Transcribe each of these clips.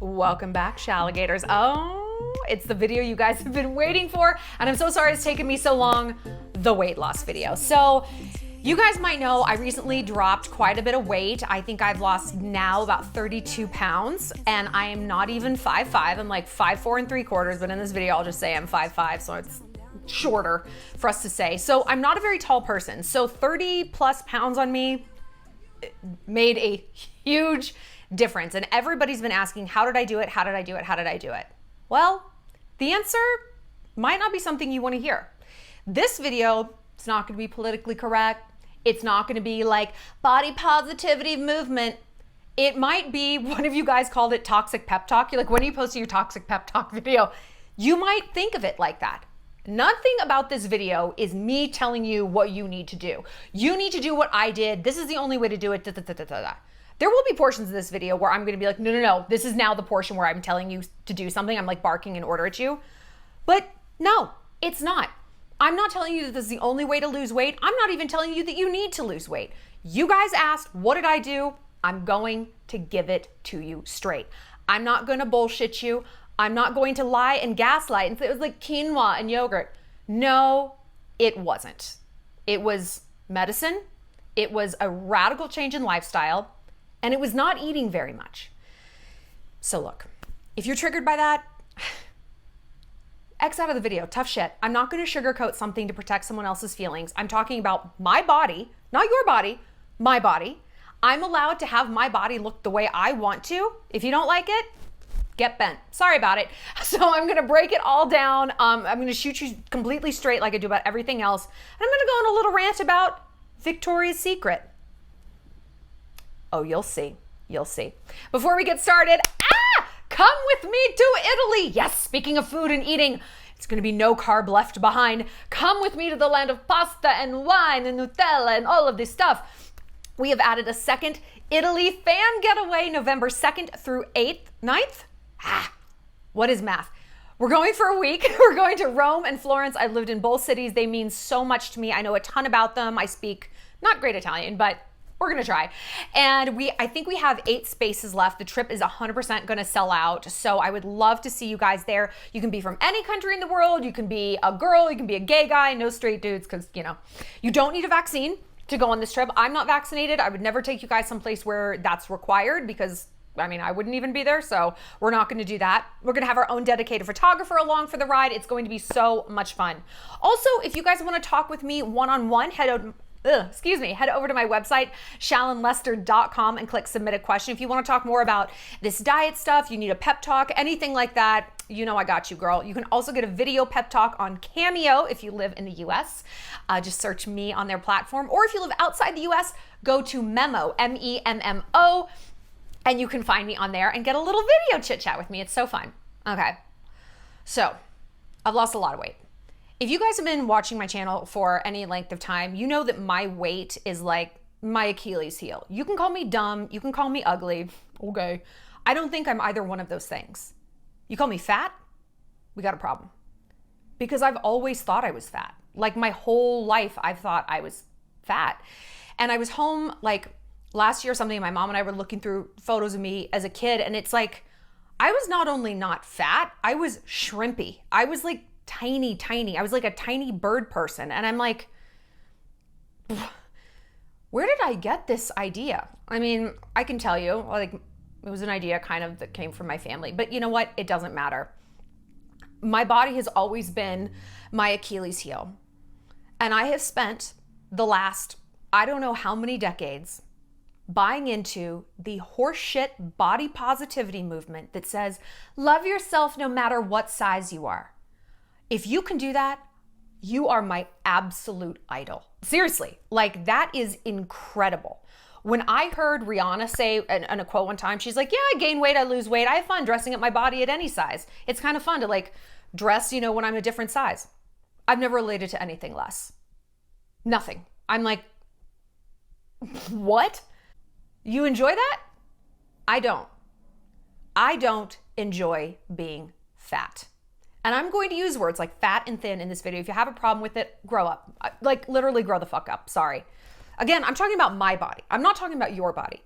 Welcome back, Shalligators. Oh, it's the video you guys have been waiting for, and I'm so sorry it's taken me so long, the weight loss video. So you guys might know I recently dropped quite a bit of weight. I think I've lost now about 32 pounds, and I am not even 5'5". I'm like 5'4 3/4", but in this video I'll just say I'm 5'5", so it's shorter for us to say. So I'm not a very tall person. So 30 plus pounds on me made a huge difference. And everybody's been asking, how did I do it? How did I do it? How did I do it? Well, the answer might not be something you want to hear. This video, it's not going to be politically correct. It's not going to be like body positivity movement. It might be, one of you guys called it toxic pep talk. You're like, when are you posting your toxic pep talk video? You might think of it like that. Nothing about this video is me telling you what you need to do. You need to do what I did. This is the only way to do it. Da, da, da, da, da. There will be portions of this video where I'm going to be like, no, this is now the portion where I'm telling you to do something. I'm like barking an order at you. But no, it's not. I'm not telling you that this is the only way to lose weight. I'm not even telling you that you need to lose weight. You guys asked, what did I do? I'm going to give it to you straight. I'm not going to bullshit you. I'm not going to lie and gaslight and say it was like quinoa and yogurt. No, it wasn't. It was medicine. It was a radical change in lifestyle. And it was not eating very much. So look, if you're triggered by that, X out of the video, tough shit. I'm not going to sugarcoat something to protect someone else's feelings. I'm talking about my body, not your body, my body. I'm allowed to have my body look the way I want to. If you don't like it, get bent. Sorry about it. So I'm going to break it all down. I'm going to shoot you completely straight like I do about everything else. And I'm going to go on a little rant about Victoria's Secret. Oh, you'll see. You'll see. Before we get started, come with me to Italy. Yes, speaking of food and eating, it's going to be no carb left behind. Come with me to the land of pasta and wine and Nutella and all of this stuff. We have added a second Italy fan getaway November 2nd through 9th. What is math? We're going for a week. We're going to Rome and Florence. I've lived in both cities. They mean so much to me. I know a ton about them. I speak not great Italian, but we're going to try. And I think we have 8 spaces left. The trip is 100% going to sell out. So I would love to see you guys there. You can be from any country in the world. You can be a girl. You can be a gay guy. No straight dudes, because, you don't need a vaccine to go on this trip. I'm not vaccinated. I would never take you guys someplace where that's required because, I wouldn't even be there. So we're not going to do that. We're going to have our own dedicated photographer along for the ride. It's going to be so much fun. Also, if you guys want to talk with me one-on-one, head over to my website, shallonlester.com, and click submit a question. If you want to talk more about this diet stuff, you need a pep talk, anything like that, I got you, girl. You can also get a video pep talk on Cameo if you live in the US. Just search me on their platform. Or if you live outside the US, go to Memo, MEMMO, and you can find me on there and get a little video chit chat with me. It's so fun. Okay, so I've lost a lot of weight. If you guys have been watching my channel for any length of time, you know that my weight is like my Achilles heel. You can call me dumb, you can call me ugly, okay. I don't think I'm either one of those things. You call me fat, we got a problem. Because I've always thought I was fat. Like my whole life, I've thought I was fat. And I was home like last year or something, my mom and I were looking through photos of me as a kid, and it's like, I was not only not fat, I was shrimpy. I was like tiny. I was like a tiny bird person. And I'm like, where did I get this idea? I can tell you, like, it was an idea kind of that came from my family, but you know what? It doesn't matter. My body has always been my Achilles heel. And I have spent the last, I don't know how many decades, buying into the horseshit body positivity movement that says, love yourself no matter what size you are. If you can do that, you are my absolute idol. Seriously, like that is incredible. When I heard Rihanna say in a quote one time, she's like, yeah, I gain weight, I lose weight. I have fun dressing up my body at any size. It's kind of fun to like dress, when I'm a different size. I've never related to anything less. Nothing. I'm like, what? You enjoy that? I don't. I don't enjoy being fat. And I'm going to use words like fat and thin in this video. If you have a problem with it, grow up. Like literally grow the fuck up. Sorry. Again, I'm talking about my body. I'm not talking about your body.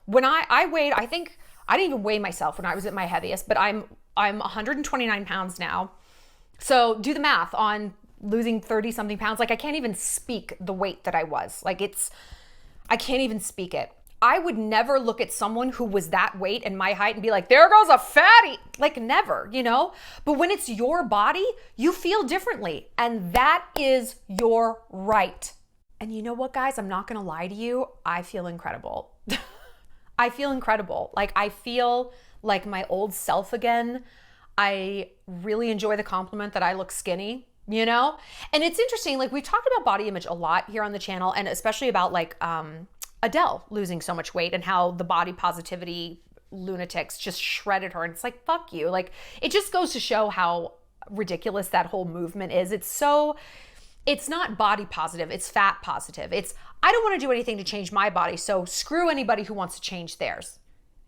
When I weighed, I think I didn't even weigh myself when I was at my heaviest, but I'm 129 pounds now. So do the math on losing 30 something pounds. Like I can't even speak the weight that I was. Like I can't even speak it. I would never look at someone who was that weight and my height and be like, there goes a fatty. Like never, you know? But when it's your body, you feel differently. And that is your right. And you know what, guys? I'm not gonna lie to you. I feel incredible. I feel incredible. Like I feel like my old self again. I really enjoy the compliment that I look skinny, you know? And it's interesting, like we've talked about body image a lot here on the channel, and especially about like Adele losing so much weight and how the body positivity lunatics just shredded her. And it's like, fuck you. Like it just goes to show how ridiculous that whole movement is. It's not body positive, it's fat positive. I don't want to do anything to change my body, so screw anybody who wants to change theirs.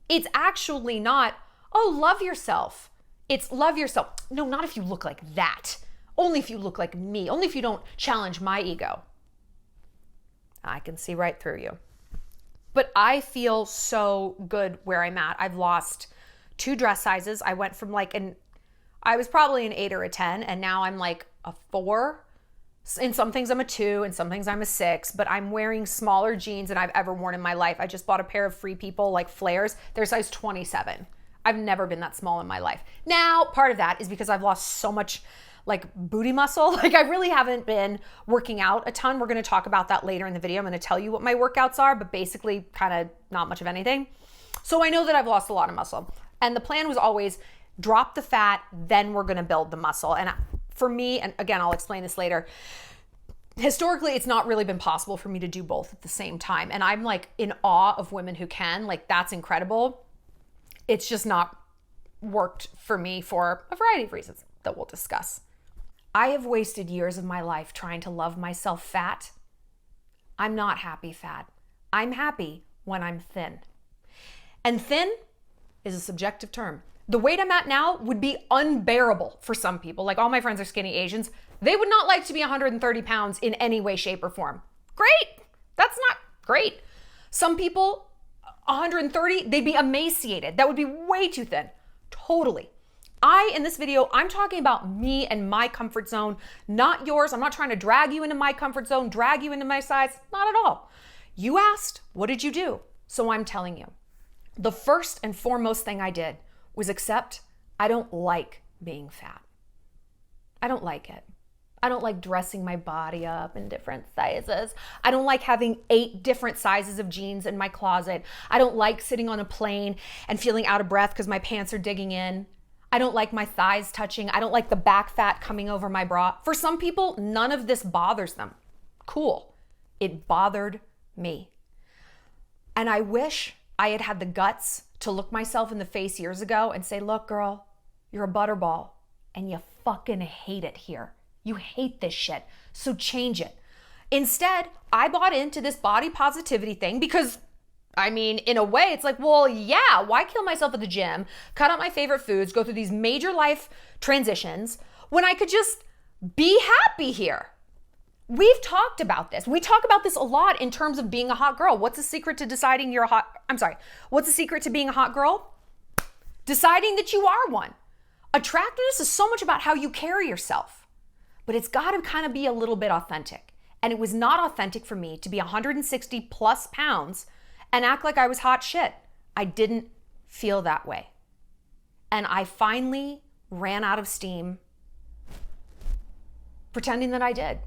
It's actually not, oh, love yourself. It's love yourself. No, not if you look like that. Only if you look like me. Only if you don't challenge my ego. I can see right through you. But I feel so good where I'm at. I've lost 2 dress sizes. I went from I was probably an 8 or a 10, and now I'm like a 4. In some things I'm a 2, in some things I'm a 6, but I'm wearing smaller jeans than I've ever worn in my life. I just bought a pair of Free People, like flares. They're size 27. I've never been that small in my life. Now, part of that is because I've lost so much like booty muscle. Like I really haven't been working out a ton. We're going to talk about that later in the video. I'm going to tell you what my workouts are, but basically kind of not much of anything. So I know that I've lost a lot of muscle. And the plan was always drop the fat, then we're going to build the muscle. And for me, and again, I'll explain this later, historically, it's not really been possible for me to do both at the same time. And I'm like in awe of women who can. Like that's incredible. It's just not worked for me for a variety of reasons that we'll discuss. I have wasted years of my life trying to love myself fat. I'm not happy fat. I'm happy when I'm thin. And thin is a subjective term. The weight I'm at now would be unbearable for some people. Like all my friends are skinny Asians. They would not like to be 130 pounds in any way, shape, or form. Great. That's not great. Some people, 130, they'd be emaciated. That would be way too thin. Totally. In this video, I'm talking about me and my comfort zone, not yours. I'm not trying to drag you into my comfort zone, drag you into my size. Not at all. You asked, what did you do? So I'm telling you. The first and foremost thing I did was accept I don't like being fat. I don't like it. I don't like dressing my body up in different sizes. I don't like having 8 different sizes of jeans in my closet. I don't like sitting on a plane and feeling out of breath because my pants are digging in. I don't like my thighs touching. I don't like the back fat coming over my bra. For some people, none of this bothers them. Cool. It bothered me. And I wish I had had the guts to look myself in the face years ago and say, look, girl, you're a butterball and you fucking hate it here. You hate this shit. So change it. Instead, I bought into this body positivity thing because I mean, in a way, it's like, well, yeah, why kill myself at the gym, cut out my favorite foods, go through these major life transitions when I could just be happy here? We've talked about this. We talk about this a lot in terms of being a hot girl. What's the secret to deciding you're a hot, what's the secret to being a hot girl? Deciding that you are one. Attractiveness is so much about how you carry yourself, but it's got to kind of be a little bit authentic. And it was not authentic for me to be 160 plus pounds and act like I was hot shit. I didn't feel that way. And I finally ran out of steam pretending that I did.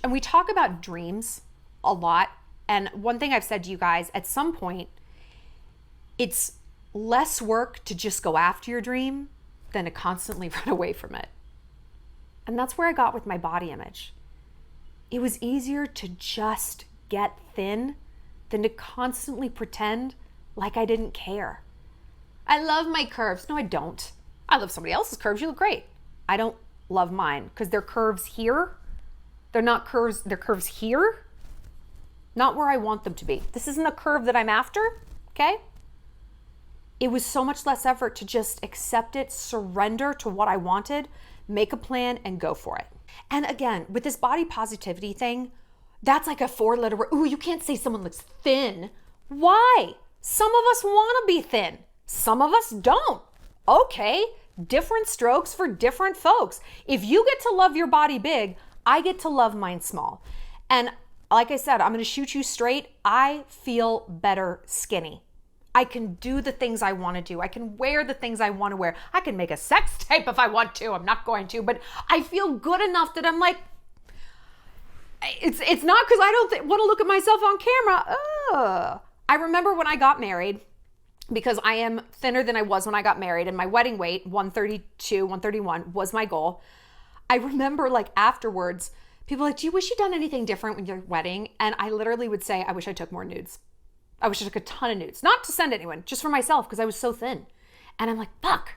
And we talk about dreams a lot. And one thing I've said to you guys, at some point, it's less work to just go after your dream than to constantly run away from it. And that's where I got with my body image. It was easier to just get thin than to constantly pretend like I didn't care. I love my curves. No, I don't. I love somebody else's curves. You look great. I don't love mine because they're curves here. They're not curves, they're curves here. Not where I want them to be. This isn't a curve that I'm after, okay? It was so much less effort to just accept it, surrender to what I wanted, make a plan, and go for it. And again, with this body positivity thing, that's like a 4-letter word. Ooh, you can't say someone looks thin. Why? Some of us want to be thin. Some of us don't. Okay, different strokes for different folks. If you get to love your body big, I get to love mine small. And like I said, I'm going to shoot you straight. I feel better skinny. I can do the things I want to do. I can wear the things I want to wear. I can make a sex tape if I want to. I'm not going to, but I feel good enough that I'm like, it's not because I don't want to look at myself on camera. Ugh. I remember when I got married, because I am thinner than I was when I got married, and my wedding weight, 132, 131, was my goal. I remember like afterwards, people were like, do you wish you'd done anything different with your wedding? And I literally would say, I wish I took more nudes. I wish I took a ton of nudes. Not to send anyone, just for myself, because I was so thin. And I'm like, fuck,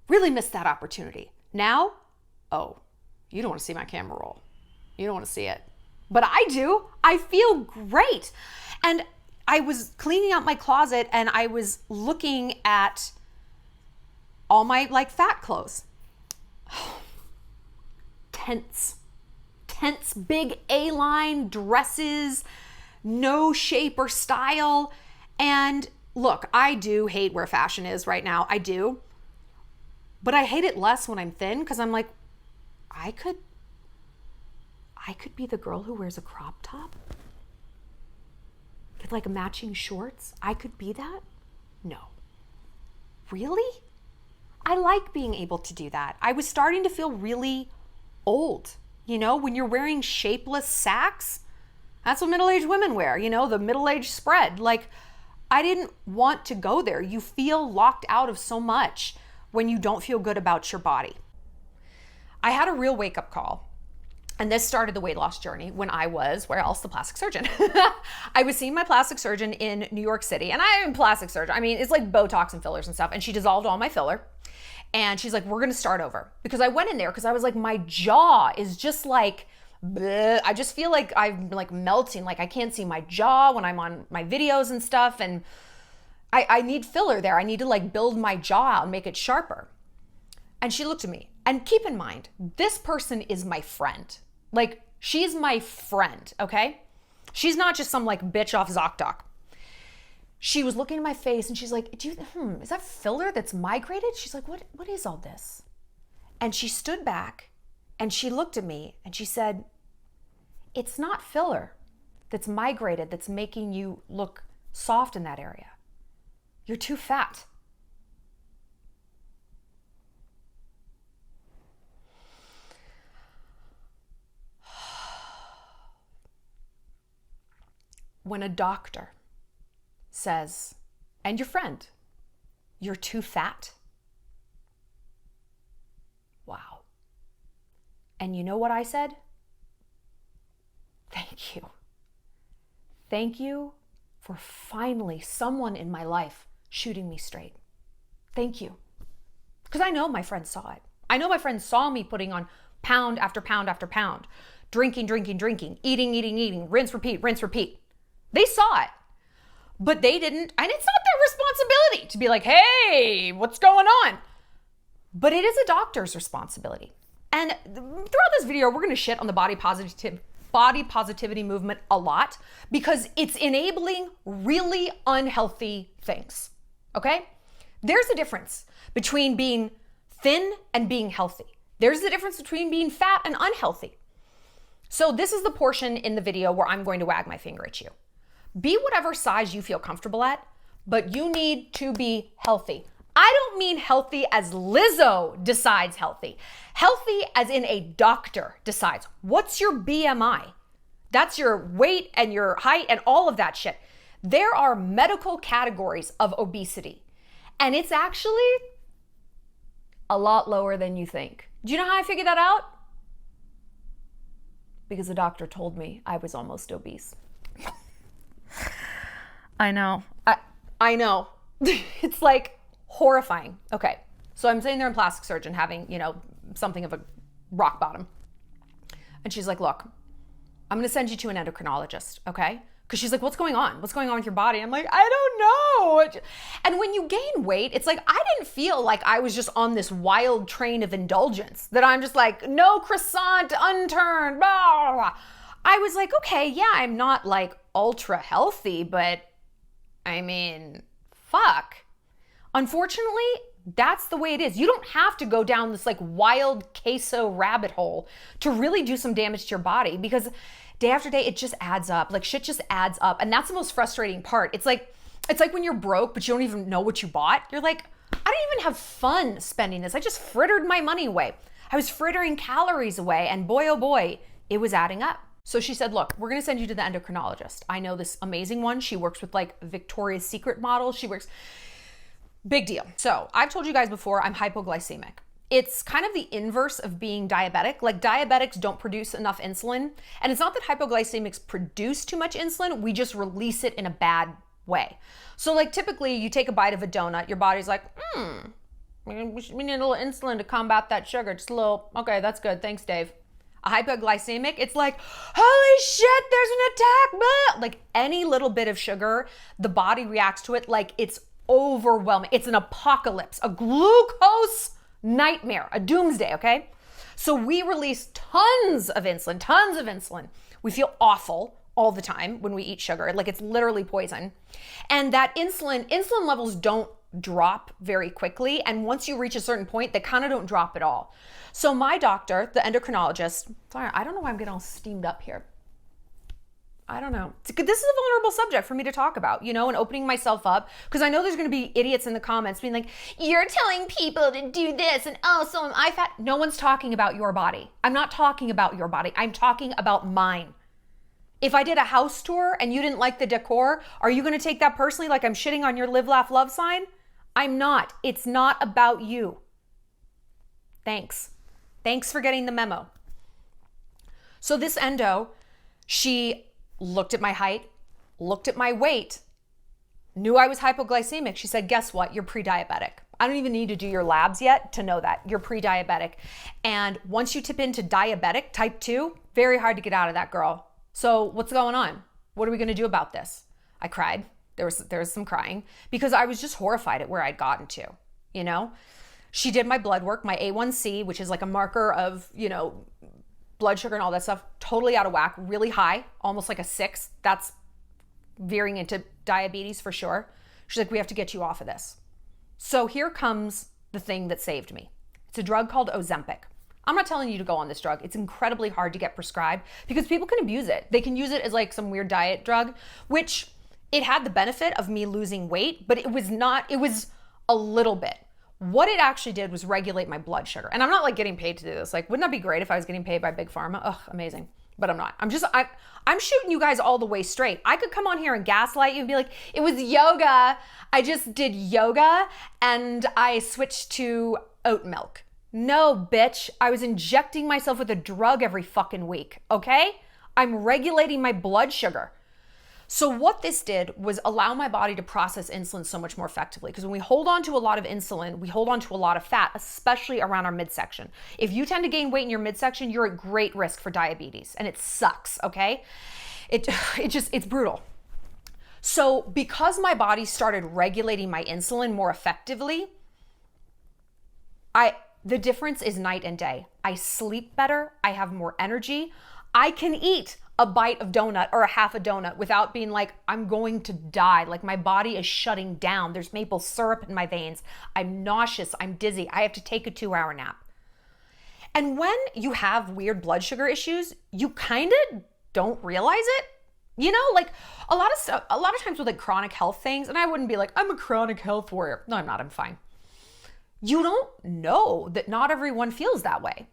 really missed that opportunity. Now, oh, you don't want to see my camera roll. You don't want to see it. But I do. I feel great. And I was cleaning out my closet and I was looking at all my like fat clothes. Tense, big A-line dresses, no shape or style. And look, I do hate where fashion is right now. I do. But I hate it less when I'm thin because I'm like, I could be the girl who wears a crop top with like matching shorts. I could be that? No. Really? I like being able to do that. I was starting to feel really old. You know, when you're wearing shapeless sacks, that's what middle-aged women wear, you know, the middle-aged spread. Like, I didn't want to go there. You feel locked out of so much when you don't feel good about your body. I had a real wake-up call. And this started the weight loss journey when I was, where else? The plastic surgeon. I was seeing my plastic surgeon in New York City. And I am a plastic surgeon. I mean, it's like Botox and fillers and stuff. And she dissolved all my filler. And she's like, we're going to start over. Because I went in there because I was like, my jaw is just like, bleh. I just feel like I'm like melting. Like I can't see my jaw when I'm on my videos and stuff. And I need filler there. I need to like build my jaw out and make it sharper. And she looked at me. And keep in mind, this person is my friend. Like, she's my friend, okay? She's not just some like bitch off ZocDoc. She was looking in my face and she's like, is that filler that's migrated? She's like, what is all this? And she stood back and she looked at me and she said, it's not filler that's migrated that's making you look soft in that area. You're too fat. When a doctor says, and your friend, you're too fat. Wow. And you know what I said? Thank you. Thank you for finally someone in my life shooting me straight. Thank you. Because I know my friends saw it. I know my friends saw me putting on pound after pound after pound, drinking, eating, rinse, repeat. They saw it, but they didn't, and it's not their responsibility to be like, hey, what's going on? But it is a doctor's responsibility. And throughout this video, we're going to shit on the body positivity movement a lot because it's enabling really unhealthy things, okay? There's a difference between being thin and being healthy. There's a difference between being fat and unhealthy. So this is the portion in the video where I'm going to wag my finger at you. Be whatever size you feel comfortable at, but you need to be healthy. I don't mean healthy as Lizzo decides healthy. Healthy as in a doctor decides. What's your BMI? That's your weight and your height and all of that shit. There are medical categories of obesity, and it's actually a lot lower than you think. Do you know how I figured that out? Because the doctor told me I was almost obese. I know. I know. It's like horrifying. Okay. So I'm sitting there in plastic surgeon having, something of a rock bottom. And she's like, look, I'm going to send you to an endocrinologist. Okay. Because she's like, what's going on? What's going on with your body? I'm like, I don't know. And when you gain weight, it's like, I didn't feel like I was just on this wild train of indulgence that I'm just like, no croissant, unturned, blah, blah, blah. I was like, okay, yeah, I'm not like ultra healthy, but I mean, fuck. Unfortunately, that's the way it is. You don't have to go down this like wild queso rabbit hole to really do some damage to your body, because day after day, it just adds up. Like shit just adds up. And that's the most frustrating part. It's like when you're broke, but you don't even know what you bought. You're like, I didn't even have fun spending this. I just frittered my money away. I was frittering calories away, and boy, oh boy, it was adding up. So she said, look, we're gonna send you to the endocrinologist. I know this amazing one. She works with like Victoria's Secret models. Big deal. So I've told you guys before, I'm hypoglycemic. It's kind of the inverse of being diabetic. Like diabetics don't produce enough insulin. And it's not that hypoglycemics produce too much insulin, we just release it in a bad way. So like typically you take a bite of a donut, your body's like, we need a little insulin to combat that sugar. Just a little, okay, that's good. Thanks, Dave. A hypoglycemic, it's like, holy shit, there's an attack. Blah. Like any little bit of sugar, the body reacts to it like it's overwhelming. It's an apocalypse, a glucose nightmare, a doomsday, okay? So we release tons of insulin. We feel awful all the time when we eat sugar, like it's literally poison. And that insulin levels don't drop very quickly. And once you reach a certain point, they kind of don't drop at all. So my doctor, the endocrinologist, sorry, I don't know why I'm getting all steamed up here. I don't know. This is a vulnerable subject for me to talk about, you know, and opening myself up, because I know there's going to be idiots in the comments being like, you're telling people to do this and oh, so am I fat. No one's talking about your body. I'm not talking about your body. I'm talking about mine. If I did a house tour and you didn't like the decor, are you going to take that personally like I'm shitting on your live, laugh, love sign? I'm not. It's not about you. Thanks. Thanks for getting the memo. So this endo, she looked at my height, looked at my weight, knew I was hypoglycemic. She said, guess what? You're pre-diabetic. I don't even need to do your labs yet to know that. You're pre-diabetic. And once you tip into diabetic type 2, very hard to get out of that, girl. So what's going on? What are we going to do about this? I cried. There was some crying because I was just horrified at where I'd gotten to, you know? She did my blood work, my A1C, which is like a marker of, you know, blood sugar and all that stuff, totally out of whack, really high, almost like a 6. That's veering into diabetes for sure. She's like, we have to get you off of this. So here comes the thing that saved me. It's a drug called Ozempic. I'm not telling you to go on this drug. It's incredibly hard to get prescribed because people can abuse it. They can use it as like some weird diet drug, which it had the benefit of me losing weight, but it was a little bit. What it actually did was regulate my blood sugar. And I'm not like getting paid to do this. Like, wouldn't that be great if I was getting paid by Big Pharma? Ugh, amazing. But I'm not. I'm shooting you guys all the way straight. I could come on here and gaslight you and be like, it was yoga. I just did yoga and I switched to oat milk. No, bitch. I was injecting myself with a drug every fucking week, okay? I'm regulating my blood sugar. So what this did was allow my body to process insulin so much more effectively. Because when we hold on to a lot of insulin, we hold on to a lot of fat, especially around our midsection. If you tend to gain weight in your midsection, you're at great risk for diabetes. And it sucks, okay? It's brutal. So because my body started regulating my insulin more effectively, the difference is night and day. I sleep better. I have more energy. I can eat a bite of donut or a half a donut without being like, I'm going to die. Like my body is shutting down. There's maple syrup in my veins. I'm nauseous. I'm dizzy. I have to take a 2-hour nap. And when you have weird blood sugar issues, you kind of don't realize it. You know, like a lot of times with like chronic health things, and I wouldn't be like, I'm a chronic health warrior. No, I'm not. I'm fine. You don't know that not everyone feels that way,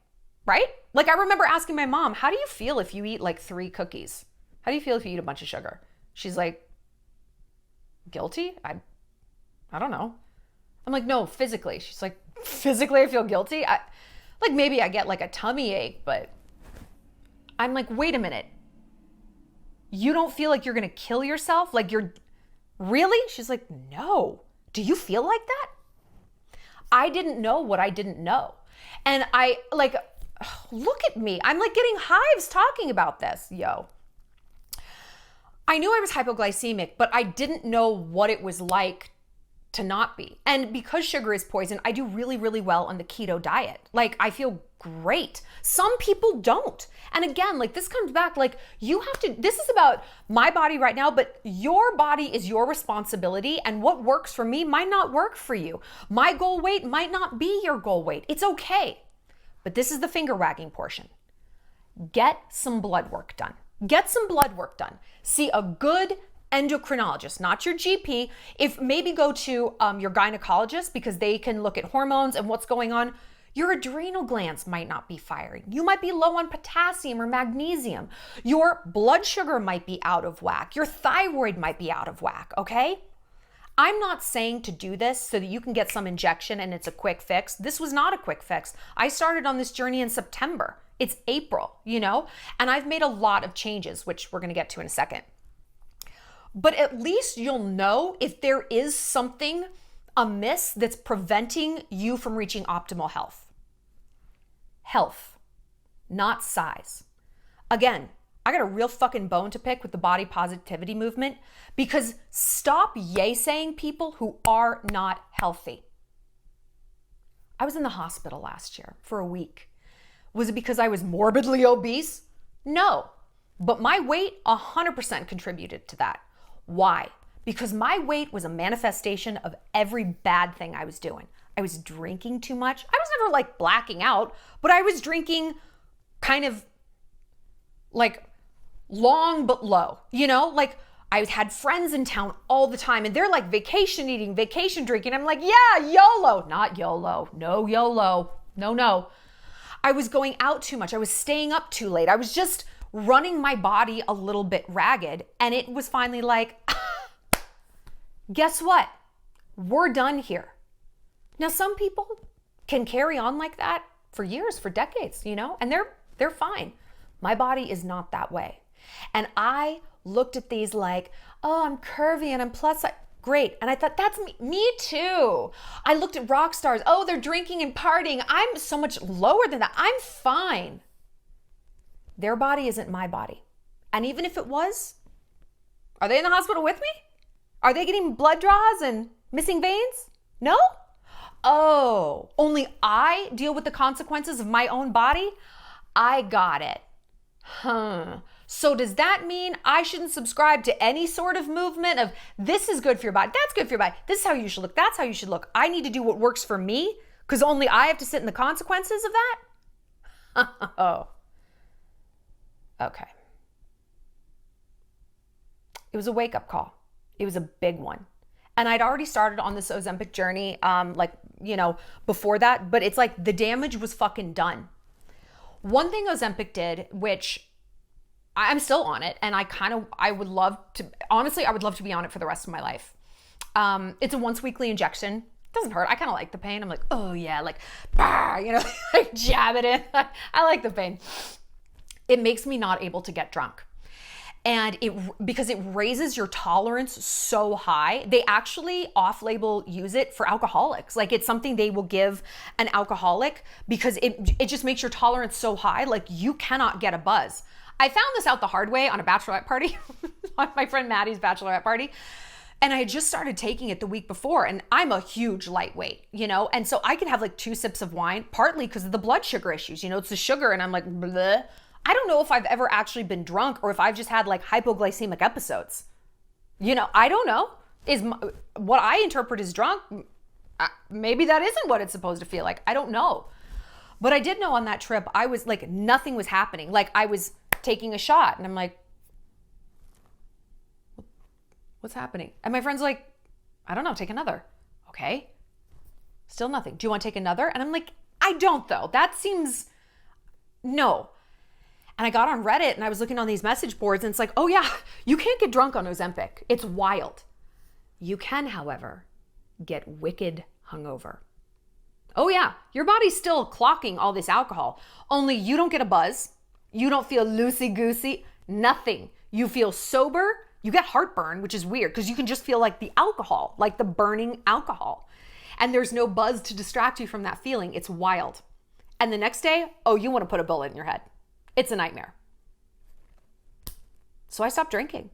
right? Like I remember asking my mom, how do you feel if you eat like 3 cookies? How do you feel if you eat a bunch of sugar? She's like, guilty? I don't know. I'm like, no, physically. She's like, physically I feel guilty? Like maybe I get like a tummy ache, but I'm like, wait a minute. You don't feel like you're gonna kill yourself? Like really? She's like, no. Do you feel like that? I didn't know what I didn't know. And I like, look at me. I'm like getting hives talking about this, yo. I knew I was hypoglycemic, but I didn't know what it was like to not be. And because sugar is poison, I do really, really well on the keto diet. Like I feel great. Some people don't. And again, like this comes back, like you have to, this is about my body right now, but your body is your responsibility, and what works for me might not work for you. My goal weight might not be your goal weight. It's okay. But this is the finger wagging portion. Get some blood work done. Get some blood work done. See a good endocrinologist, not your GP. If maybe go to your gynecologist, because they can look at hormones and what's going on. Your adrenal glands might not be firing. You might be low on potassium or magnesium. Your blood sugar might be out of whack. Your thyroid might be out of whack, okay? I'm not saying to do this so that you can get some injection and it's a quick fix. This was not a quick fix. I started on this journey in September. It's April, you know? And I've made a lot of changes, which we're gonna get to in a second. But at least you'll know if there is something amiss that's preventing you from reaching optimal health. Health, not size. Again, I got a real fucking bone to pick with the body positivity movement, because stop yay-saying people who are not healthy. I was in the hospital last year for a week. Was it because I was morbidly obese? No, but my weight 100% contributed to that. Why? Because my weight was a manifestation of every bad thing I was doing. I was drinking too much. I was never like blacking out, but I was drinking kind of like long but low, you know? Like I had friends in town all the time and they're like vacation eating, vacation drinking. I'm like, yeah, YOLO. Not YOLO. No YOLO. No. I was going out too much. I was staying up too late. I was just running my body a little bit ragged. And it was finally like, guess what? We're done here. Now, some people can carry on like that for years, for decades, you know, and they're fine. My body is not that way. And I looked at these like, oh, I'm curvy and I'm plus size. Great. And I thought, that's me too. I looked at rock stars. Oh, they're drinking and partying. I'm so much lower than that. I'm fine. Their body isn't my body. And even if it was, are they in the hospital with me? Are they getting blood draws and missing veins? No? Oh, only I deal with the consequences of my own body? I got it. So does that mean I shouldn't subscribe to any sort of movement of this is good for your body, that's good for your body, this is how you should look, that's how you should look. I need to do what works for me because only I have to sit in the consequences of that? Oh. Okay. It was a wake-up call. It was a big one. And I'd already started on this Ozempic journey, before that, but it's like the damage was fucking done. One thing Ozempic did, which I'm still on it, and I would love to be on it for the rest of my life. It's a once weekly injection. It doesn't hurt. I kind of like the pain. I'm like, oh yeah, like, bah, like jab it in. I like the pain. It makes me not able to get drunk. And because it raises your tolerance so high, they actually off-label use it for alcoholics. Like it's something they will give an alcoholic because it just makes your tolerance so high, like you cannot get a buzz. I found this out the hard way on a bachelorette party, on my friend Maddie's bachelorette party. And I had just started taking it the week before, and I'm a huge lightweight, and so I can have like 2 sips of wine, partly because of the blood sugar issues. It's the sugar, and I'm like, bleh. I don't know if I've ever actually been drunk or if I've just had like hypoglycemic episodes. I don't know. What I interpret as drunk, maybe that isn't what it's supposed to feel like. I don't know. But I did know on that trip, I was like, nothing was happening. Like I was taking a shot and I'm like, what's happening? And my friend's like, I don't know, take another. Okay. Still nothing. Do you want to take another? And I'm like, I don't though. That seems, no. And I got on Reddit and I was looking on these message boards and it's like, oh yeah, you can't get drunk on Ozempic. It's wild. You can, however, get wicked hungover. Oh yeah, your body's still clocking all this alcohol, only you don't get a buzz. You don't feel loosey-goosey, nothing. You feel sober, you get heartburn, which is weird because you can just feel like the alcohol, like the burning alcohol. And there's no buzz to distract you from that feeling. It's wild. And the next day, oh, you want to put a bullet in your head. It's a nightmare. So I stopped drinking.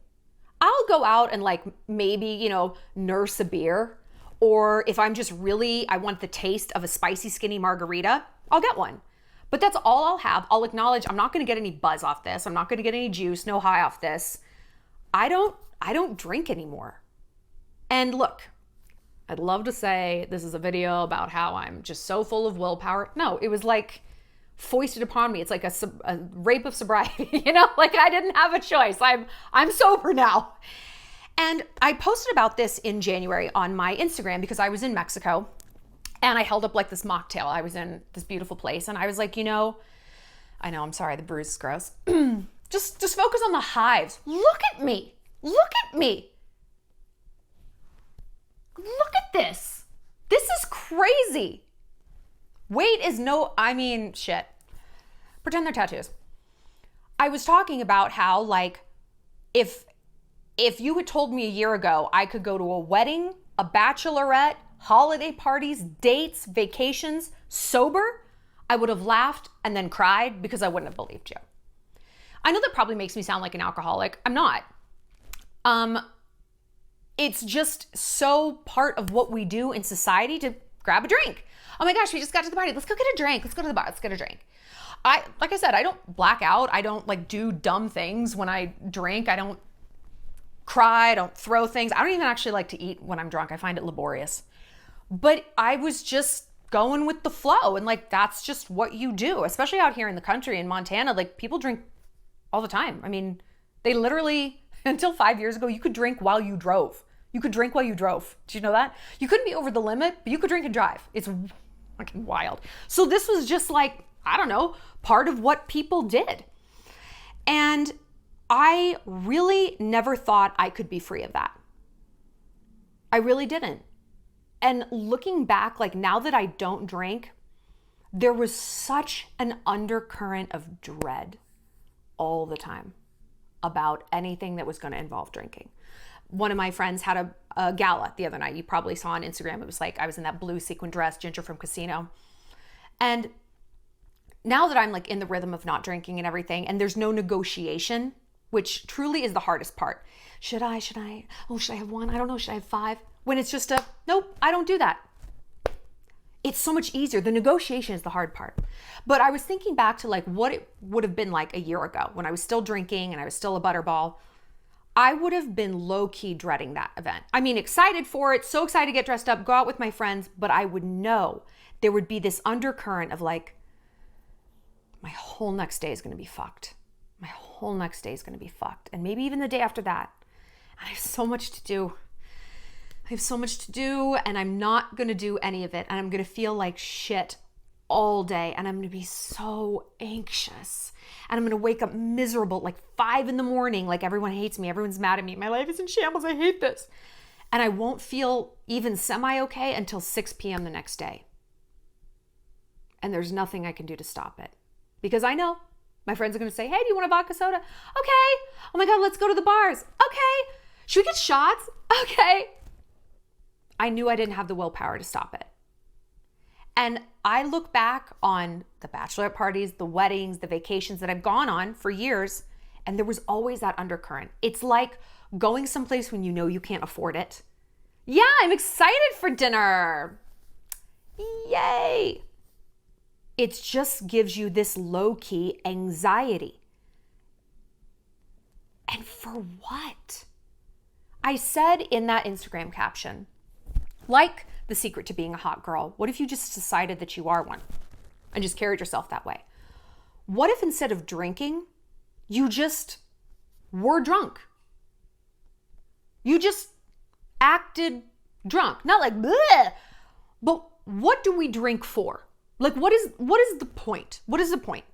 I'll go out and like maybe, nurse a beer. Or if I'm just really, I want the taste of a spicy skinny margarita, I'll get one. But that's all I'll have. I'll acknowledge I'm not going to get any buzz off this. I'm not going to get any juice, no high off this. I don't drink anymore. And look, I'd love to say this is a video about how I'm just so full of willpower. No, it was like foisted upon me. It's like a rape of sobriety, you know? Like I didn't have a choice. I'm sober now. And I posted about this in January on my Instagram because I was in Mexico and I held up like this mocktail. I was in this beautiful place and I was like, I know, I'm sorry, the bruise is gross. Just focus on the hives. Look at me. Look at me. Look at this. This is crazy. Weight is shit. Pretend they're tattoos. I was talking about how like, if you had told me a year ago I could go to a wedding, a bachelorette, holiday parties, dates, vacations, sober, I would have laughed and then cried because I wouldn't have believed you. I know that probably makes me sound like an alcoholic. I'm not. It's just so part of what we do in society to grab a drink. Oh my gosh, we just got to the party. Let's go get a drink. Let's go to the bar. Let's get a drink. Like I said, I don't black out. I don't like do dumb things when I drink. I don't cry. I don't throw things. I don't even actually like to eat when I'm drunk. I find it laborious. But I was just going with the flow. And like, that's just what you do, especially out here in the country in Montana. Like people drink all the time. I mean, they literally, until 5 years ago, you could drink while you drove. You could drink while you drove. Did you know that? You couldn't be over the limit, but you could drink and drive. It's fucking wild. So this was just like, I don't know, part of what people did. And I really never thought I could be free of that. I really didn't. And looking back, like now that I don't drink, there was such an undercurrent of dread all the time about anything that was going to involve drinking. One of my friends had a gala the other night. You probably saw on Instagram. It was like I was in that blue sequin dress, Ginger from Casino. And now that I'm like in the rhythm of not drinking and everything, and there's no negotiation, which truly is the hardest part. Should I? Oh, should I have one? I don't know. Should I have 5? When it's just nope, I don't do that. It's so much easier. The negotiation is the hard part. But I was thinking back to like what it would have been like a year ago when I was still drinking and I was still a butterball. I would have been low-key dreading that event. I mean, excited for it, so excited to get dressed up, go out with my friends, but I would know there would be this undercurrent of like, my whole next day is going to be fucked. My whole next day is going to be fucked. And maybe even the day after that. And I have so much to do. And I'm not going to do any of it. And I'm going to feel like shit all day. And I'm going to be so anxious. And I'm going to wake up miserable like 5 a.m. Like everyone hates me. Everyone's mad at me. My life is in shambles. I hate this. And I won't feel even semi-okay until 6 p.m. the next day. And there's nothing I can do to stop it. Because I know my friends are going to say, hey, do you want a vodka soda? Okay. Oh my God, let's go to the bars. Okay. Should we get shots? Okay. I knew I didn't have the willpower to stop it. And I look back on the bachelorette parties, the weddings, the vacations that I've gone on for years, and there was always that undercurrent. It's like going someplace when you know you can't afford it. Yeah, I'm excited for dinner. Yay. It just gives you this low-key anxiety. And for what? I said in that Instagram caption, like the secret to being a hot girl, what if you just decided that you are one and just carried yourself that way? What if instead of drinking, you just were drunk? You just acted drunk. Not like, bleh, but what do we drink for? Like, what is the point? What is the point?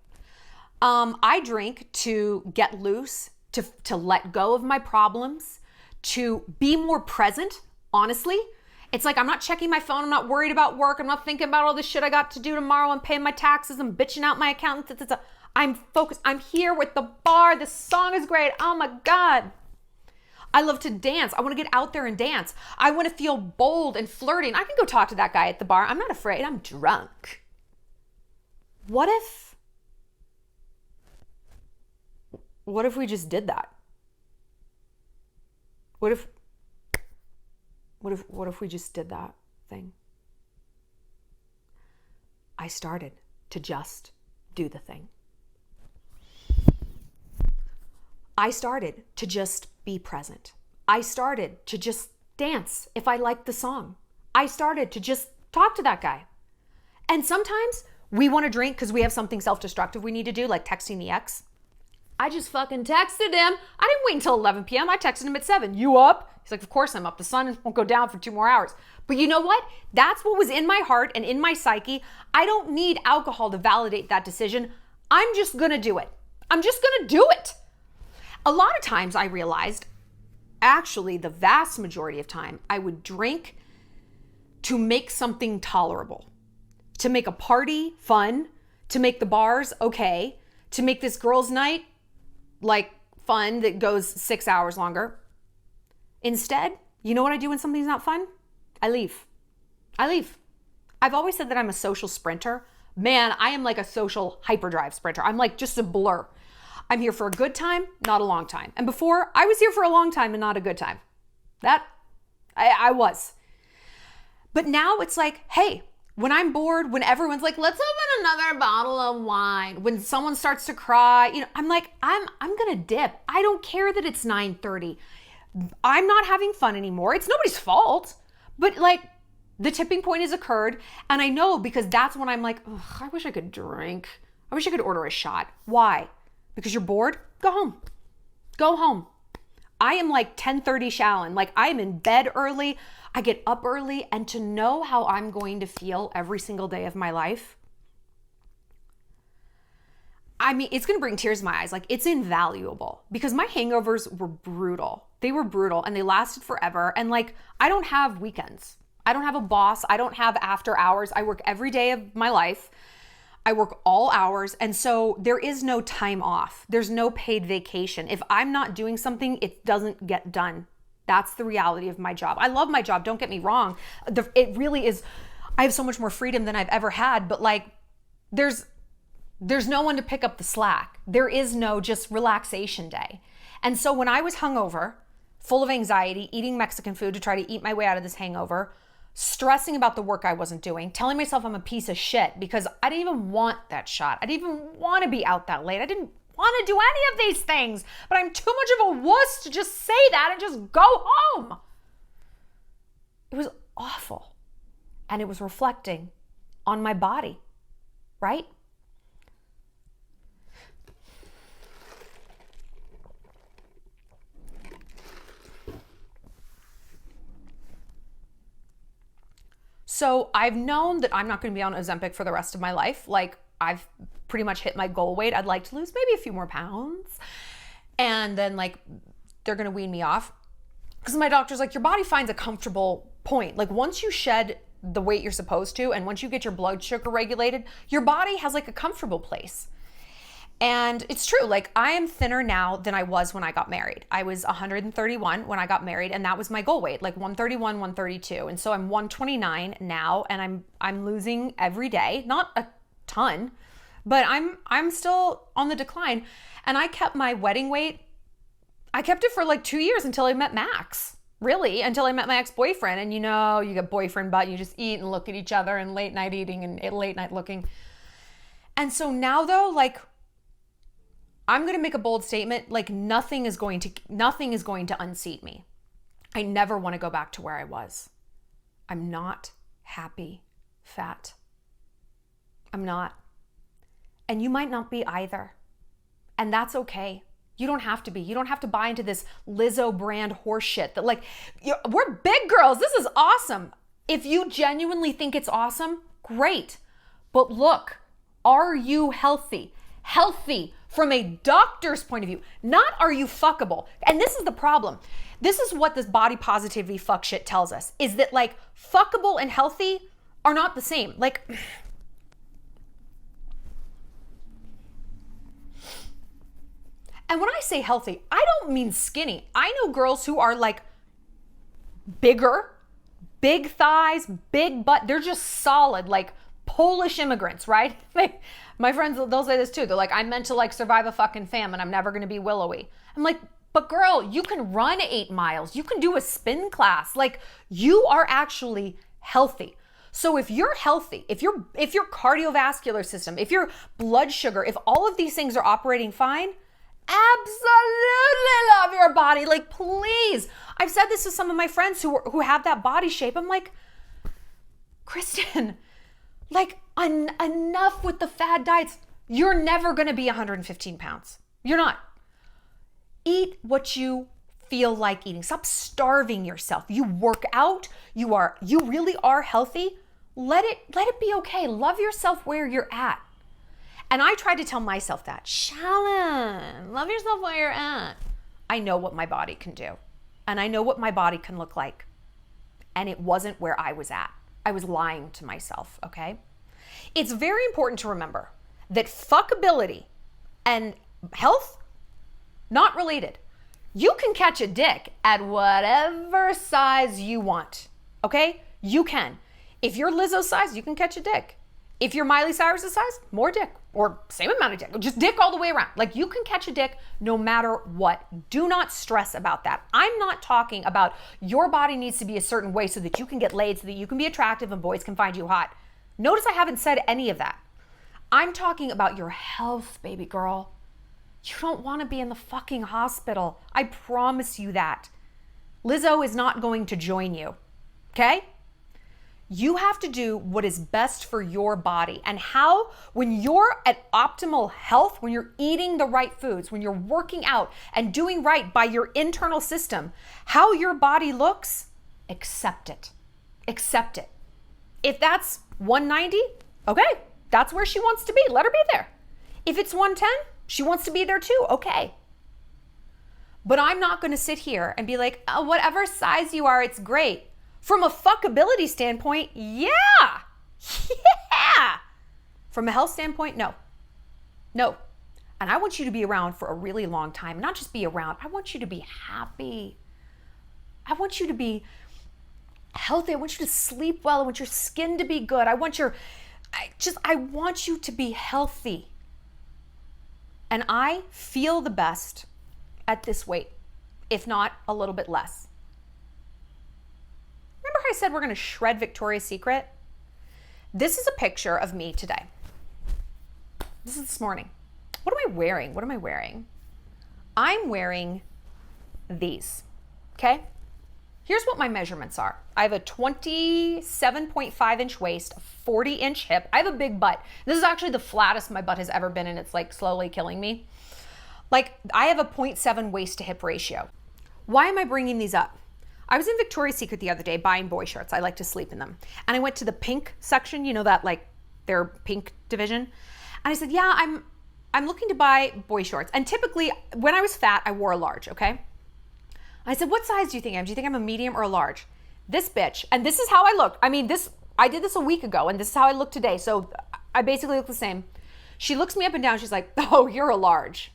I drink to get loose, to let go of my problems, to be more present, honestly. It's like I'm not checking my phone. I'm not worried about work. I'm not thinking about all the shit I got to do tomorrow. I'm paying my taxes. I'm bitching out my accountant. I'm focused. I'm here with the bar. This song is great. Oh my God. I love to dance. I want to get out there and dance. I want to feel bold and flirty. And I can go talk to that guy at the bar. I'm not afraid. I'm drunk. What if we just did that? What if we just did that thing? I started to just do the thing. I started to just be present. I started to just dance if I liked the song. I started to just talk to that guy. And sometimes we want to drink because we have something self-destructive we need to do, like texting the ex. I just fucking texted him. I didn't wait until 11 p.m. I texted him at 7. You up? He's like, of course I'm up. The sun won't go down for 2 more hours. But you know what? That's what was in my heart and in my psyche. I don't need alcohol to validate that decision. I'm just going to do it. I'm just going to do it. A lot of times I realized, actually the vast majority of time, I would drink to make something tolerable, to make a party fun, to make the bars okay, to make this girls' night like fun that goes 6 hours longer. Instead, you know what I do when something's not fun? I leave. I've always said that I'm a social sprinter. Man, I am like a social hyperdrive sprinter. I'm like just a blur. I'm here for a good time, not a long time. And before, I was here for a long time and not a good time. I was. But now it's like, hey, when I'm bored, when everyone's like, let's open another bottle of wine. When someone starts to cry, I'm like, I'm gonna dip. I don't care that it's 9:30. I'm not having fun anymore. It's nobody's fault. But like, the tipping point has occurred. And I know because that's when I'm like, I wish I could drink. I wish I could order a shot. Why? Because you're bored? Go home. Go home. I am like 10:30 Shallon. Like I am in bed early. I get up early, and to know how I'm going to feel every single day of my life, I mean, it's going to bring tears to my eyes. Like it's invaluable because my hangovers were brutal. They were brutal and they lasted forever. And like, I don't have weekends. I don't have a boss. I don't have after hours. I work every day of my life. I work all hours. And so there is no time off. There's no paid vacation. If I'm not doing something, it doesn't get done. That's the reality of my job. I love my job. Don't get me wrong. It really is. I have so much more freedom than I've ever had, but like there's no one to pick up the slack. There is no just relaxation day. And so when I was hungover, full of anxiety, eating Mexican food to try to eat my way out of this hangover, stressing about the work I wasn't doing, telling myself I'm a piece of shit because I didn't even want that shot. I didn't even want to be out that late. I didn't want to do any of these things, but I'm too much of a wuss to just say that and just go home. It was awful. And it was reflecting on my body, right? So I've known that I'm not going to be on Ozempic for the rest of my life. Like I've pretty much hit my goal weight. I'd like to lose maybe a few more pounds. And then like, they're going to wean me off. Because my doctor's like, your body finds a comfortable point. Like once you shed the weight you're supposed to, and once you get your blood sugar regulated, your body has like a comfortable place. And it's true, like I am thinner now than I was when I got married. I was 131 when I got married, and that was my goal weight, like 131, 132. And so I'm 129 now, and I'm losing every day, not a ton, but I'm still on the decline. And I kept my wedding weight, I kept it for like 2 years until I met Max. Really, until I met my ex-boyfriend. And you know, you get boyfriend butt, you just eat and look at each other and late night eating and late night looking. And so now though, like, I'm going to make a bold statement, like nothing is going to unseat me. I never want to go back to where I was. I'm not happy fat. I'm not. And you might not be either. And that's okay. You don't have to be. You don't have to buy into this Lizzo brand horse shit that like, we're big girls. This is awesome. If you genuinely think it's awesome, great. But look, are you healthy? Healthy from a doctor's point of view, not are you fuckable. And this is the problem. This is what this body positivity fuck shit tells us, is that like fuckable and healthy are not the same. Like, and when I say healthy, I don't mean skinny. I know girls who are like bigger, big thighs, big butt. They're just solid, like Polish immigrants, right? Like, my friends, they'll say this too. They're like, I'm meant to like survive a fucking famine. I'm never going to be willowy. I'm like, but girl, you can run 8 miles. You can do a spin class. Like you are actually healthy. So if you're healthy, if your cardiovascular system, if your blood sugar, if all of these things are operating fine, absolutely love your body. Like, please. I've said this to some of my friends who have that body shape. I'm like, Kristen, like, enough with the fad diets. You're never going to be 115 pounds. You're not. Eat what you feel like eating. Stop starving yourself. You work out. You really are healthy. Let it be okay. Love yourself where you're at. And I tried to tell myself that. Shallon, love yourself where you're at. I know what my body can do. And I know what my body can look like. And it wasn't where I was at. I was lying to myself, okay? It's very important to remember that fuckability and health, not related. You can catch a dick at whatever size you want, okay? You can. If you're Lizzo's size, you can catch a dick. If you're Miley Cyrus's size, more dick, or same amount of dick, just dick all the way around. Like, you can catch a dick no matter what. Do not stress about that. I'm not talking about your body needs to be a certain way so that you can get laid, so that you can be attractive and boys can find you hot. Notice I haven't said any of that. I'm talking about your health, baby girl. You don't want to be in the fucking hospital. I promise you that. Lizzo is not going to join you, okay? You have to do what is best for your body. And how, when you're at optimal health, when you're eating the right foods, when you're working out and doing right by your internal system, how your body looks, accept it. Accept it. If that's 190, okay, that's where she wants to be. Let her be there. If it's 110, she wants to be there too, okay. But I'm not going to sit here and be like, oh, whatever size you are, it's great. From a fuckability standpoint, yeah. From a health standpoint, no. And I want you to be around for a really long time. Not just be around. I want you to be happy. I want you to be healthy. I want you to sleep well. I want your skin to be good. I want you to be healthy. And I feel the best at this weight, if not a little bit less. Remember how I said we're going to shred Victoria's Secret? This is a picture of me today. This is this morning. What am I wearing? I'm wearing these, okay? Here's what my measurements are. I have a 27.5 inch waist, a 40 inch hip. I have a big butt. This is actually the flattest my butt has ever been, and it's like slowly killing me. Like, I have a 0.7 waist to hip ratio. Why am I bringing these up? I was in Victoria's Secret the other day buying boy shorts. I like to sleep in them. And I went to the pink section, you know, that like their pink division. And I said, yeah, I'm looking to buy boy shorts. And typically when I was fat, I wore a large, okay? I said, what size do you think I am? Do you think I'm a medium or a large? This bitch, and this is how I looked. I mean, I did this a week ago, and this is how I look today. So I basically look the same. She looks me up and down. She's like, oh, you're a large.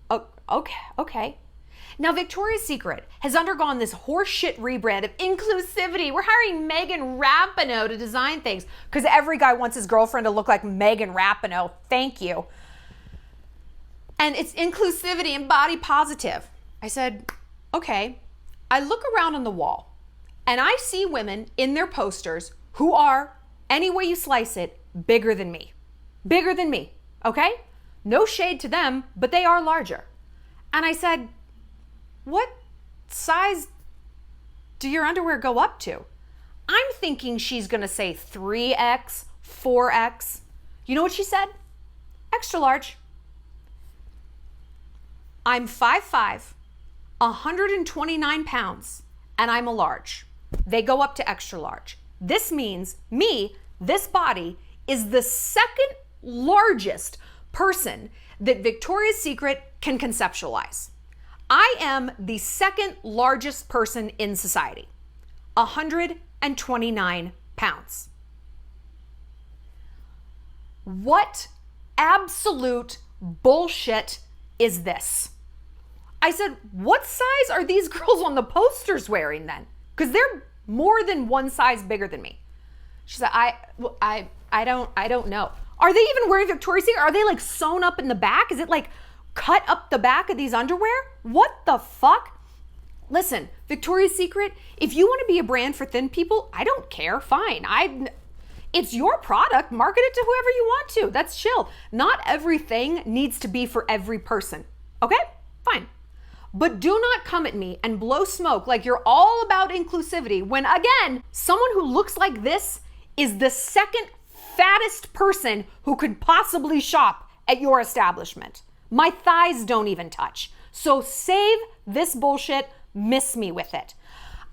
Oh, okay. Now, Victoria's Secret has undergone this horseshit rebrand of inclusivity. We're hiring Megan Rapinoe to design things because every guy wants his girlfriend to look like Megan Rapinoe. Thank you. And it's inclusivity and body positive. I said, okay. I look around on the wall and I see women in their posters who are, any way you slice it, bigger than me. Bigger than me, okay? No shade to them, but they are larger. And I said, what size do your underwear go up to? I'm thinking she's gonna say 3X, 4X. You know what she said? Extra large. I'm 5'5", 129 pounds, and I'm a large. They go up to extra large. This means this body is the second largest person that Victoria's Secret can conceptualize. I am the second largest person in society, 129 pounds. What absolute bullshit is this? I said, what size are these girls on the posters wearing then? Because they're more than one size bigger than me. She said, I don't know. Are they even wearing Victoria's Secret? Are they like sewn up in the back? Is it like cut up the back of these underwear? What the fuck? Listen, Victoria's Secret, if you want to be a brand for thin people, I don't care. Fine. It's your product. Market it to whoever you want to. That's chill. Not everything needs to be for every person. Okay? Fine. But do not come at me and blow smoke like you're all about inclusivity when, again, someone who looks like this is the second fattest person who could possibly shop at your establishment. My thighs don't even touch. So save this bullshit, miss me with it.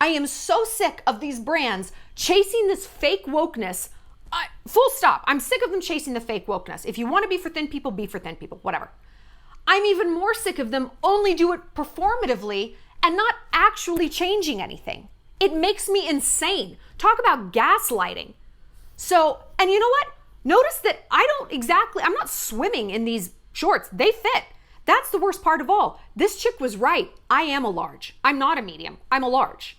I am so sick of these brands chasing this fake wokeness. Full stop. I'm sick of them chasing the fake wokeness. If you want to be for thin people, be for thin people, whatever. I'm even more sick of them only do it performatively and not actually changing anything. It makes me insane. Talk about gaslighting. So, and you know what? Notice that I'm not swimming in these shorts. They fit. That's the worst part of all. This chick was right. I am a large. I'm not a medium. I'm a large.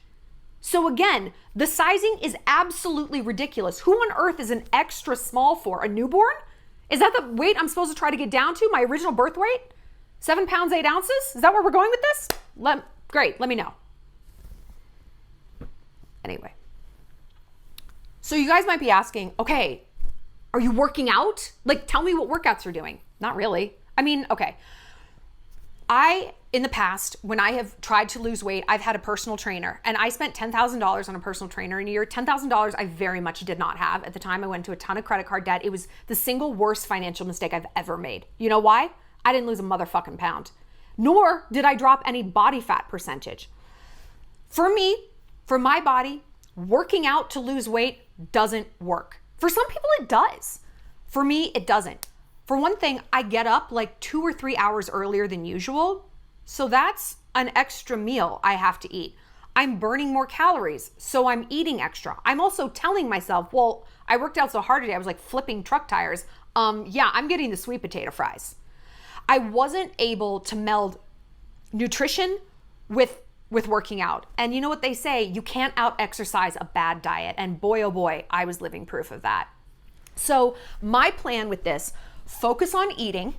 So again, the sizing is absolutely ridiculous. Who on earth is an extra small for? A newborn? Is that the weight I'm supposed to try to get down to? My original birth weight? 7 pounds, 8 ounces? Is that where we're going with this? Great, let me know. Anyway. So you guys might be asking, okay, are you working out? Like, tell me what workouts you're doing. Not really. I mean, okay. In the past, when I have tried to lose weight, I've had a personal trainer, and I spent $10,000 on a personal trainer in a year. $10,000 I very much did not have. At the time, I went into a ton of credit card debt. It was the single worst financial mistake I've ever made. You know why? I didn't lose a motherfucking pound. Nor did I drop any body fat percentage. For me, for my body, working out to lose weight doesn't work. For some people, it does. For me, it doesn't. For one thing, I get up like 2 or 3 hours earlier than usual. So that's an extra meal I have to eat. I'm burning more calories, so I'm eating extra. I'm also telling myself, well, I worked out so hard today, I was like flipping truck tires. Yeah, I'm getting the sweet potato fries. I wasn't able to meld nutrition with working out. And you know what they say, you can't out-exercise a bad diet. And boy, oh boy, I was living proof of that. So my plan with this, focus on eating,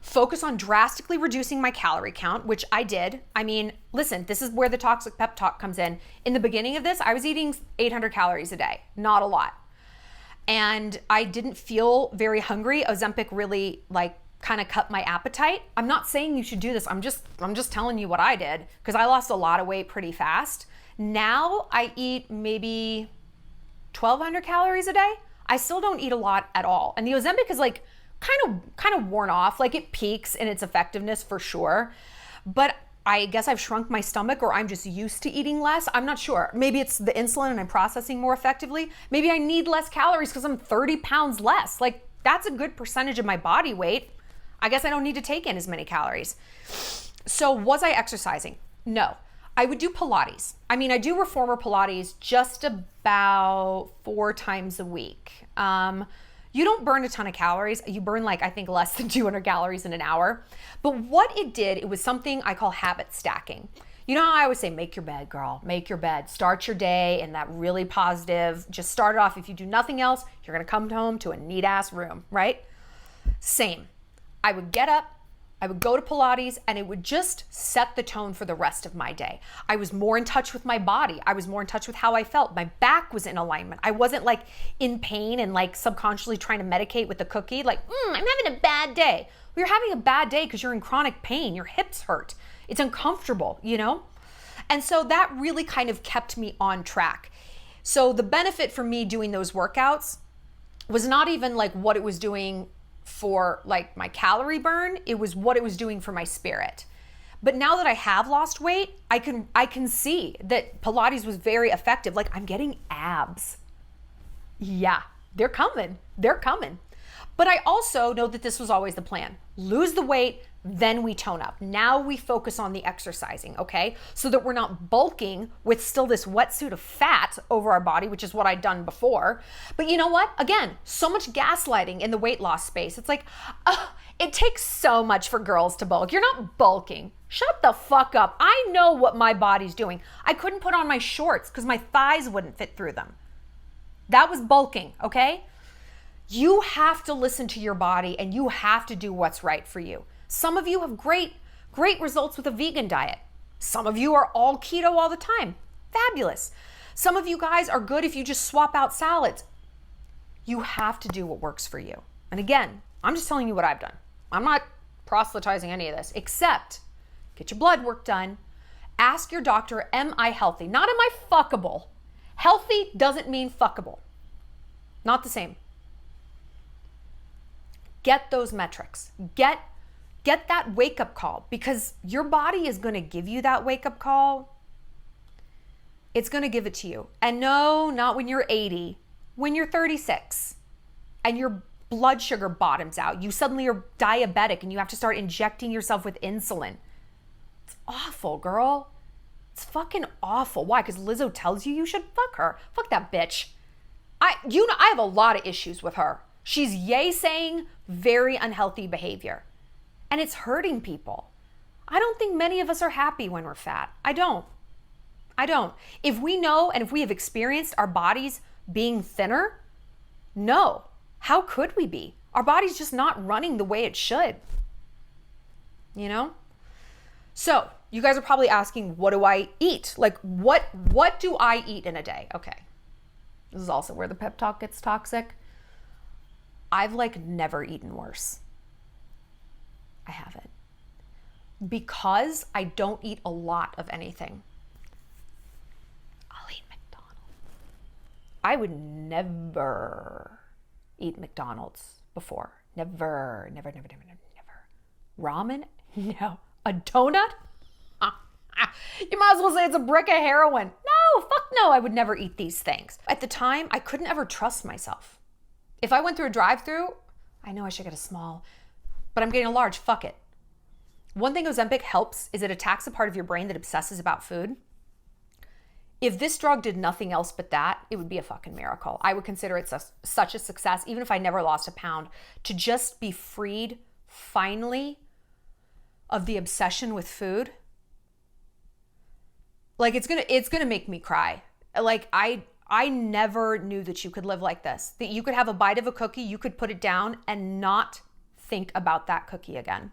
focus on drastically reducing my calorie count, which I did. I mean, listen, this is where the toxic pep talk comes in. In the beginning of this, I was eating 800 calories a day, not a lot. And I didn't feel very hungry. Ozempic really kind of cut my appetite. I'm not saying you should do this. I'm just telling you what I did because I lost a lot of weight pretty fast. Now I eat maybe 1,200 calories a day. I still don't eat a lot at all. And the Ozempic is kind of worn off. Like it peaks in its effectiveness for sure. But I guess I've shrunk my stomach or I'm just used to eating less. I'm not sure. Maybe it's the insulin and I'm processing more effectively. Maybe I need less calories because I'm 30 pounds less. Like that's a good percentage of my body weight. I guess I don't need to take in as many calories. So was I exercising? No. I would do Pilates. I mean, I do reformer Pilates just about 4 times a week. You don't burn a ton of calories. You burn I think less than 200 calories in an hour. But what it did, it was something I call habit stacking. You know how I always say, make your bed, girl, make your bed. Start your day in that really positive, just start it off. If you do nothing else, you're gonna come home to a neat ass room, right? Same. I would get up, I would go to Pilates, and it would just set the tone for the rest of my day. I was more in touch with my body. I was more in touch with how I felt. My back was in alignment. I wasn't in pain and subconsciously trying to medicate with a cookie. I'm having a bad day. Well, you're having a bad day because you're in chronic pain. Your hips hurt. It's uncomfortable, you know? And so that really kind of kept me on track. So the benefit for me doing those workouts was not even what it was doing for my calorie burn, it was what it was doing for my spirit. But now that I have lost weight, I can see that Pilates was very effective. I'm getting abs. Yeah, they're coming. They're coming. But I also know that this was always the plan. Lose the weight, then we tone up. Now we focus on the exercising, okay? So that we're not bulking with still this wetsuit of fat over our body, which is what I'd done before. But you know what? Again, so much gaslighting in the weight loss space. It's it takes so much for girls to bulk. You're not bulking. Shut the fuck up. I know what my body's doing. I couldn't put on my shorts because my thighs wouldn't fit through them. That was bulking, okay? You have to listen to your body and you have to do what's right for you. Some of you have great results with a vegan diet. Some of you are all keto all the time. Fabulous. Some of you guys are good if you just swap out salads. You have to do what works for you. And again, I'm just telling you what I've done. I'm not proselytizing any of this, except get your blood work done. Ask your doctor, am I healthy? Not am I fuckable. Healthy doesn't mean fuckable. Not the same. Get those metrics. Get that wake-up call, because your body is going to give you that wake-up call. It's going to give it to you. And no, not when you're 80, when you're 36 and your blood sugar bottoms out. You suddenly are diabetic and you have to start injecting yourself with insulin. It's awful, girl. It's fucking awful. Why? Because Lizzo tells you should fuck her. Fuck that bitch. I have a lot of issues with her. She's saying very unhealthy behavior. And it's hurting people. I don't think many of us are happy when we're fat. I don't. If we know and if we have experienced our bodies being thinner, no. How could we be? Our body's just not running the way it should. You know? So, you guys are probably asking, what do I eat? Like, what do I eat in a day? Okay. This is also where the pep talk gets toxic. I've never eaten worse. I haven't. Because I don't eat a lot of anything. I'll eat McDonald's. I would never eat McDonald's before. Never. Ramen? No. A donut? You might as well say it's a brick of heroin. No, fuck no, I would never eat these things. At the time, I couldn't ever trust myself. If I went through a drive-thru, I know I should get a small, but I'm getting a large, fuck it. One thing Ozempic helps is it attacks a part of your brain that obsesses about food. If this drug did nothing else but that, it would be a fucking miracle. I would consider it such a success, even if I never lost a pound, to just be freed finally of the obsession with food. It's gonna make me cry. I never knew that you could live like this, that you could have a bite of a cookie, you could put it down and not think about that cookie again.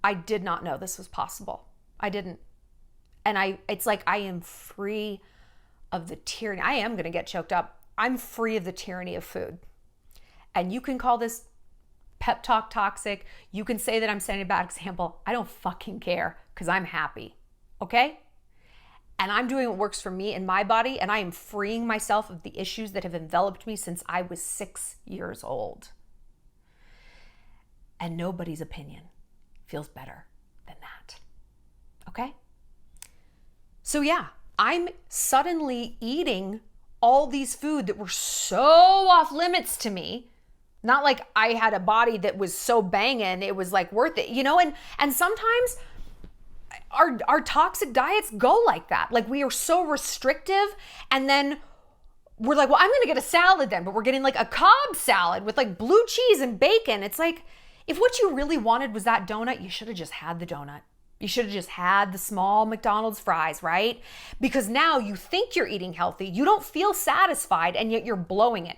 I did not know this was possible. I didn't. And it's like I am free of the tyranny. I am going to get choked up. I'm free of the tyranny of food. And you can call this pep talk toxic. You can say that I'm setting a bad example. I don't fucking care because I'm happy. Okay? And I'm doing what works for me in my body, and I am freeing myself of the issues that have enveloped me since I was 6 years old. And nobody's opinion feels better than that. Okay? So yeah, I'm suddenly eating all these food that were so off limits to me. Not like I had a body that was so banging, it was worth it, and sometimes our toxic diets go like that. We are so restrictive, and then we're like, well, I'm gonna get a salad then, but we're getting a Cobb salad with blue cheese and bacon. It's if what you really wanted was that donut, you should have just had the donut. You should have just had the small McDonald's fries, right? Because now you think you're eating healthy, you don't feel satisfied, and yet you're blowing it.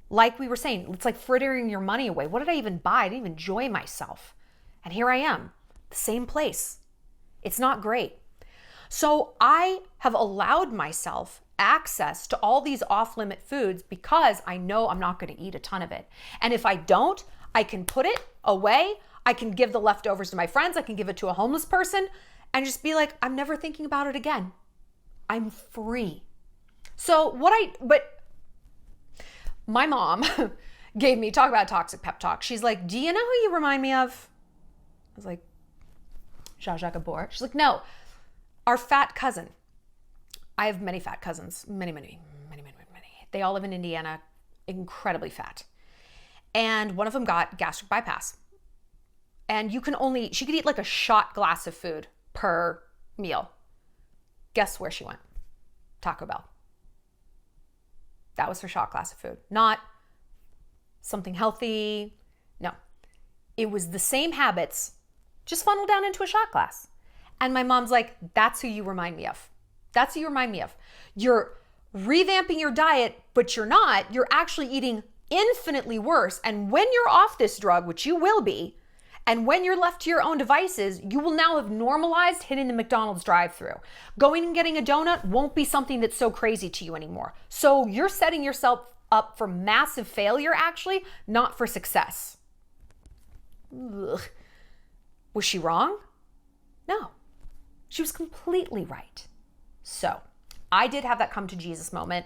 Like we were saying, it's like frittering your money away. What did I even buy? I didn't even enjoy myself. And here I am, the same place. It's not great. So I have allowed myself access to all these off-limit foods because I know I'm not going to eat a ton of it. And if I don't, I can put it away. I can give the leftovers to my friends. I can give it to a homeless person and just be like, I'm never thinking about it again. I'm free. But my mom gave me, talk about toxic pep talk. She's like, do you know who you remind me of? I was like, Zsa Gabor. She's like, no, our fat cousin. I have many fat cousins, many. They all live in Indiana, incredibly fat. And one of them got gastric bypass. And she could eat a shot glass of food per meal. Guess where she went? Taco Bell. That was her shot glass of food. Not something healthy. No. It was the same habits, just funneled down into a shot glass. And my mom's like, that's who you remind me of. That's who you remind me of. You're revamping your diet, but you're not. You're actually eating infinitely worse. And when you're off this drug, which you will be, And when you're left to your own devices, you will now have normalized hitting the McDonald's drive-thru. Going and getting a donut won't be something that's so crazy to you anymore. So you're setting yourself up for massive failure, actually, not for success. Ugh. Was she wrong? No, she was completely right. So I did have that come to Jesus moment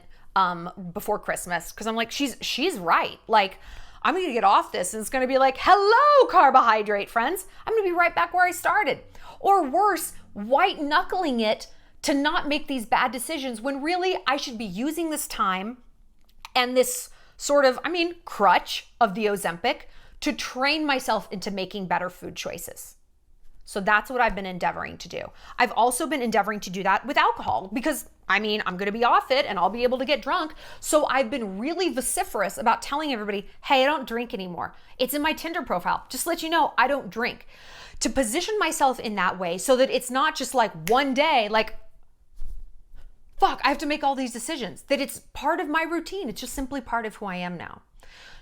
before Christmas, because I'm like, she's right. Like, I'm going to get off this and it's going to be like, hello, carbohydrate friends. I'm going to be right back where I started. Or worse, white knuckling it to not make these bad decisions when really I should be using this time and this sort of, crutch of the Ozempic to train myself into making better food choices. So that's what I've been endeavoring to do. I've also been endeavoring to do that with alcohol because I'm going to be off it and I'll be able to get drunk. So I've been really vociferous about telling everybody, hey, I don't drink anymore. It's in my Tinder profile. Just to let you know, I don't drink. To position myself in that way so that it's not just like one day, like, fuck, I have to make all these decisions. That it's part of my routine. It's just simply part of who I am now.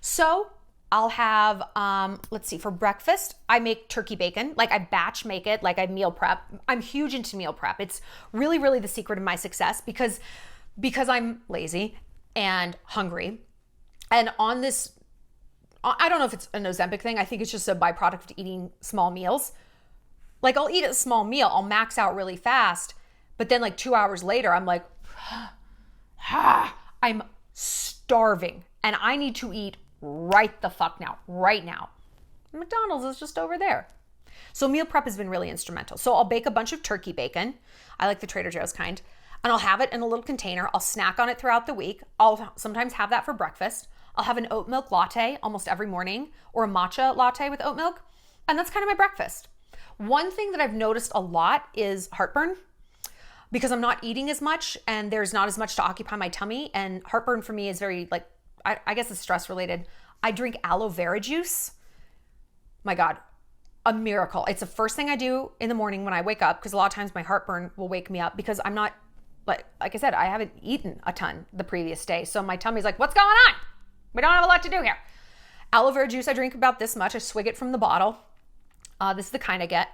So I'll have, for breakfast, I make turkey bacon. Like I batch make it, like I meal prep. I'm huge into meal prep. It's really, really the secret of my success because I'm lazy and hungry. And on this, I don't know if it's an Ozempic thing. I think it's just a byproduct of eating small meals. Like I'll eat a small meal, I'll max out really fast. But then like 2 hours later, I'm like, I'm starving and I need to eat right the fuck now, right now. McDonald's is just over there. So meal prep has been really instrumental. So I'll bake a bunch of turkey bacon. I like the Trader Joe's kind. And I'll have it in a little container. I'll snack on it throughout the week. I'll sometimes have that for breakfast. I'll have an oat milk latte almost every morning or a matcha latte with oat milk. And that's kind of my breakfast. One thing that I've noticed a lot is heartburn because I'm not eating as much and there's not as much to occupy my tummy. And heartburn for me is very I guess it's stress related. I drink aloe vera juice. My God, a miracle. It's the first thing I do in the morning when I wake up because a lot of times my heartburn will wake me up because I'm not, like I said, I haven't eaten a ton the previous day. So my tummy's like, what's going on? We don't have a lot to do here. Aloe vera juice, I drink about this much. I swig it from the bottle. This is the kind I get.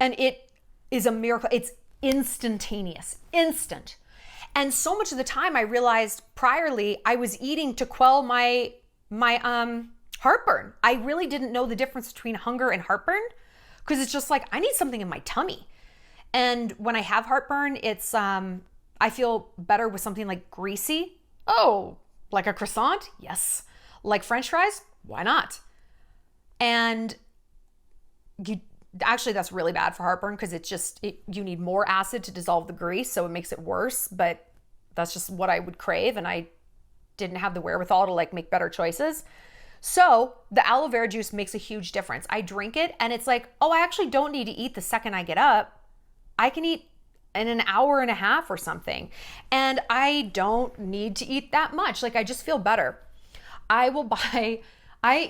And it is a miracle. It's instantaneous, instant. And so much of the time I realized priorly I was eating to quell my heartburn. I really didn't know the difference between hunger and heartburn because it's just like I need something in my tummy. And when I have heartburn, it's I feel better with something like greasy. Oh, like a croissant? Yes. Like French fries? Why not? And actually, that's really bad for heartburn because you need more acid to dissolve the grease, so it makes it worse. But that's just what I would crave, and I didn't have the wherewithal to like make better choices. So the aloe vera juice makes a huge difference. I drink it, and it's like, oh, I actually don't need to eat the second I get up. I can eat in an hour and a half or something, and I don't need to eat that much. Like I just feel better. I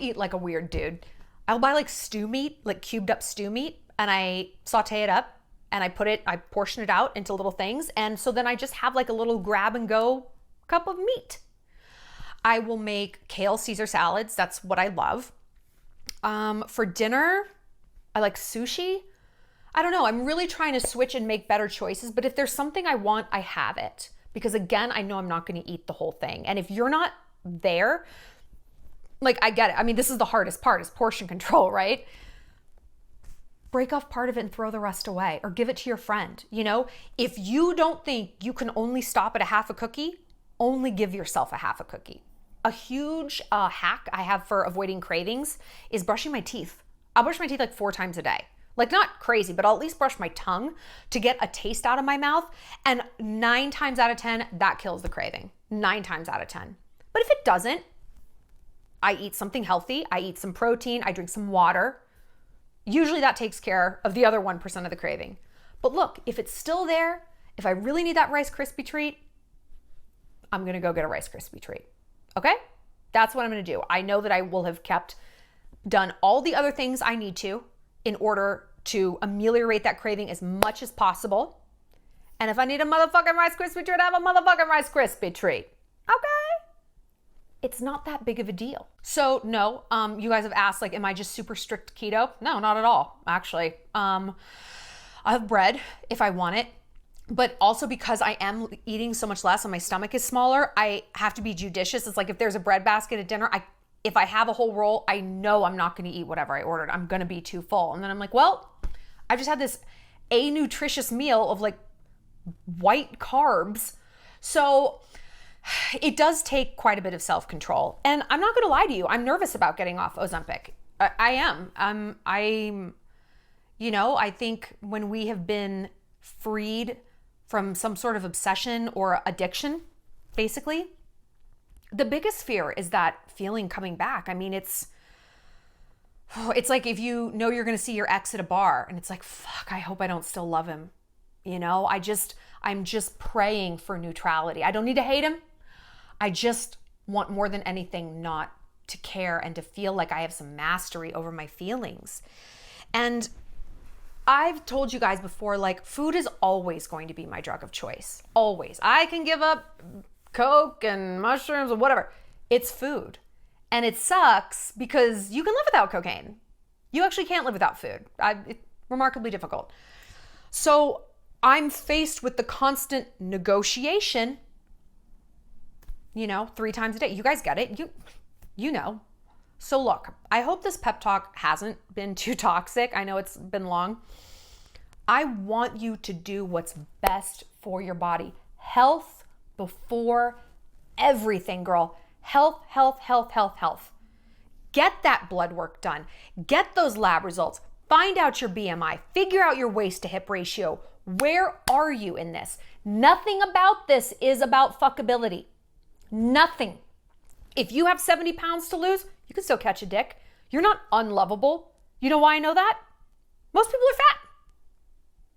eat like a weird dude. I'll buy like stew meat, like cubed up stew meat, and I saute it up and I portion it out into little things. And so then I just have like a little grab and go cup of meat. I will make kale Caesar salads. That's what I love. For dinner, I like sushi. I don't know. I'm really trying to switch and make better choices. But if there's something I want, I have it. Because again, I know I'm not going to eat the whole thing. And if you're not there, like I get it. This is the hardest part is portion control, right? Break off part of it and throw the rest away or give it to your friend. If you don't think you can only stop at a half a cookie, only give yourself a half a cookie. A huge hack I have for avoiding cravings is brushing my teeth. I'll brush my teeth like 4 times a day. Like not crazy, but I'll at least brush my tongue to get a taste out of my mouth. And 9 times out of 10, that kills the craving. 9 times out of 10. But if it doesn't, I eat something healthy. I eat some protein. I drink some water. Usually that takes care of the other 1% of the craving. But look, if it's still there, if I really need that Rice Krispie treat, I'm going to go get a Rice Krispie treat. Okay? That's what I'm going to do. I know that I will have done all the other things I need to in order to ameliorate that craving as much as possible. And if I need a motherfucking Rice Krispie treat, I have a motherfucking Rice Krispie treat. Okay? it's not that big of a deal. So no, you guys have asked, like, am I just super strict keto? No, not at all, actually. I have bread if I want it, but also because I am eating so much less and my stomach is smaller, I have to be judicious. It's like if there's a bread basket at dinner, if I have a whole roll, I know I'm not going to eat whatever I ordered. I'm going to be too full. And then I'm like, well, I just had this nutritious meal of like white carbs. So it does take quite a bit of self-control. And I'm not going to lie to you. I'm nervous about getting off Ozempic. I am. I think when we have been freed from some sort of obsession or addiction, basically, the biggest fear is that feeling coming back. I mean, it's like if you know you're going to see your ex at a bar and it's like, fuck, I hope I don't still love him. I'm just praying for neutrality. I don't need to hate him. I just want more than anything not to care and to feel like I have some mastery over my feelings. And I've told you guys before, like, food is always going to be my drug of choice. Always. I can give up Coke and mushrooms or whatever. It's food. And it sucks because you can live without cocaine. You actually can't live without food. It's remarkably difficult. So I'm faced with the constant negotiation, 3 times a day. You guys get it. You know. So look, I hope this pep talk hasn't been too toxic. I know it's been long. I want you to do what's best for your body. Health before everything, girl. Health, health, health, health, health. Get that blood work done. Get those lab results. Find out your BMI. Figure out your waist to hip ratio. Where are you in this? Nothing about this is about fuckability. Nothing. If you have 70 pounds to lose, you can still catch a dick. You're not unlovable. You know why I know that? Most people are fat.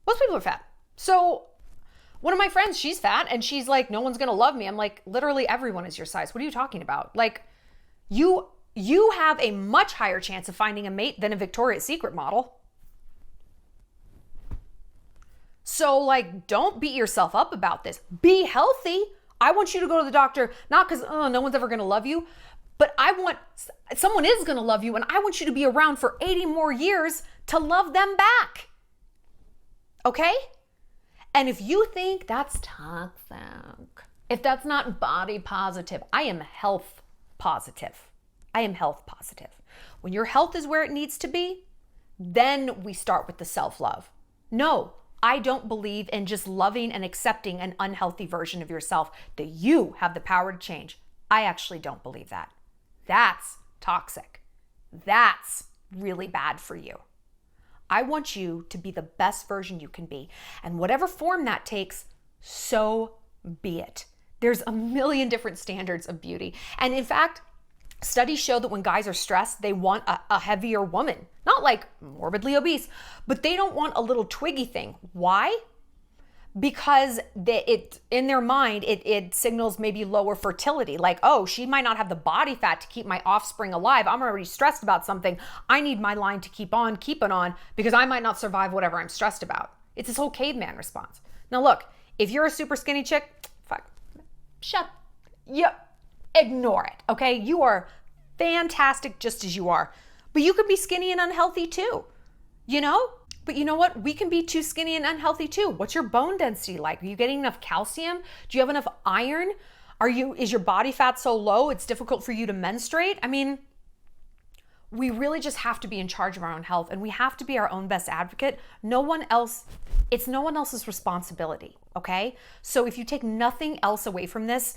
Most people are fat. So one of my friends, she's fat and she's like, no one's going to love me. I'm like, literally everyone is your size. What are you talking about? Like, you have a much higher chance of finding a mate than a Victoria's Secret model. So like, don't beat yourself up about this. Be healthy. I want you to go to the doctor, not because no one's ever going to love you, but someone is going to love you, and I want you to be around for 80 more years to love them back. Okay? And if you think that's toxic, if that's not body positive, I am health positive. I am health positive. When your health is where it needs to be, then we start with the self-love. No, I don't believe in just loving and accepting an unhealthy version of yourself that you have the power to change. I actually don't believe that. That's toxic. That's really bad for you. I want you to be the best version you can be. And whatever form that takes, so be it. There's a million different standards of beauty. And in fact, studies show that when guys are stressed, they want a heavier woman. Not like morbidly obese, but they don't want a little twiggy thing. Why? Because in their mind, it signals maybe lower fertility. Like, oh, she might not have the body fat to keep my offspring alive. I'm already stressed about something. I need my line to keep on keeping on because I might not survive whatever I'm stressed about. It's this whole caveman response. Now look, if you're a super skinny chick, ignore it, okay? You are fantastic just as you are. But you could be skinny and unhealthy too, But you know what? We can be too skinny and unhealthy too. What's your bone density like? Are you getting enough calcium? Do you have enough iron? Is your body fat so low it's difficult for you to menstruate? I mean, we really just have to be in charge of our own health, and we have to be our own best advocate. It's no one else's responsibility, okay? So if you take nothing else away from this,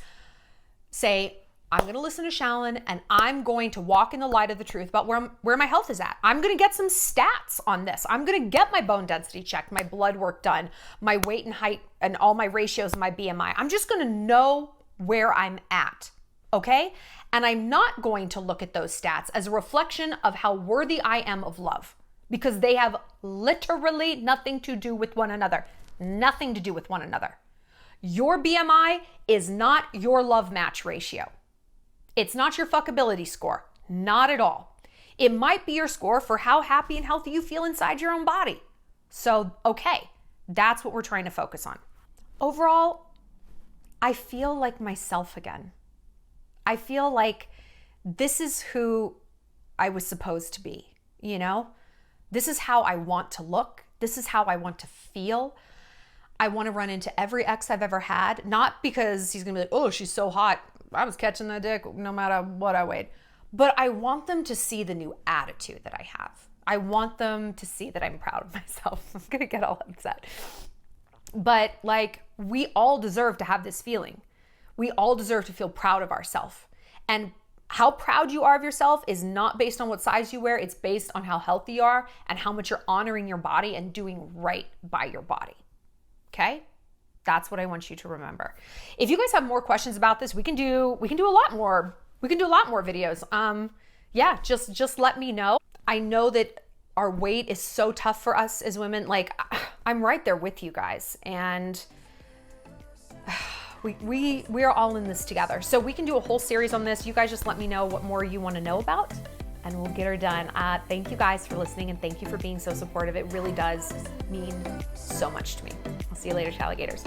say, I'm going to listen to Shallon and I'm going to walk in the light of the truth about where my health is at. I'm going to get some stats on this. I'm going to get my bone density checked, my blood work done, my weight and height and all my ratios and my BMI. I'm just going to know where I'm at, okay? And I'm not going to look at those stats as a reflection of how worthy I am of love, because they have literally nothing to do with one another. Nothing to do with one another. Your BMI is not your love match ratio. It's not your fuckability score. Not at all. It might be your score for how happy and healthy you feel inside your own body. So, okay, that's what we're trying to focus on. Overall, I feel like myself again. I feel like this is who I was supposed to be, you know? This is how I want to look. This is how I want to feel. I want to run into every ex I've ever had, not because he's gonna be like, oh, she's so hot, I was catching that dick no matter what I weighed. But I want them to see the new attitude that I have. I want them to see that I'm proud of myself. I'm gonna get all upset. But like, we all deserve to have this feeling. We all deserve to feel proud of ourselves. And how proud you are of yourself is not based on what size you wear. It's based on how healthy you are and how much you're honoring your body and doing right by your body. Okay? That's what I want you to remember. If you guys have more questions about this, we can do a lot more. We can do a lot more videos. Yeah, just let me know. I know that our weight is so tough for us as women. Like, I'm right there with you guys, and we are all in this together. So we can do a whole series on this. You guys just let me know what more you want to know about, and we'll get her done. Thank you guys for listening, and thank you for being so supportive. It really does mean so much to me. I'll see you later, Alligators.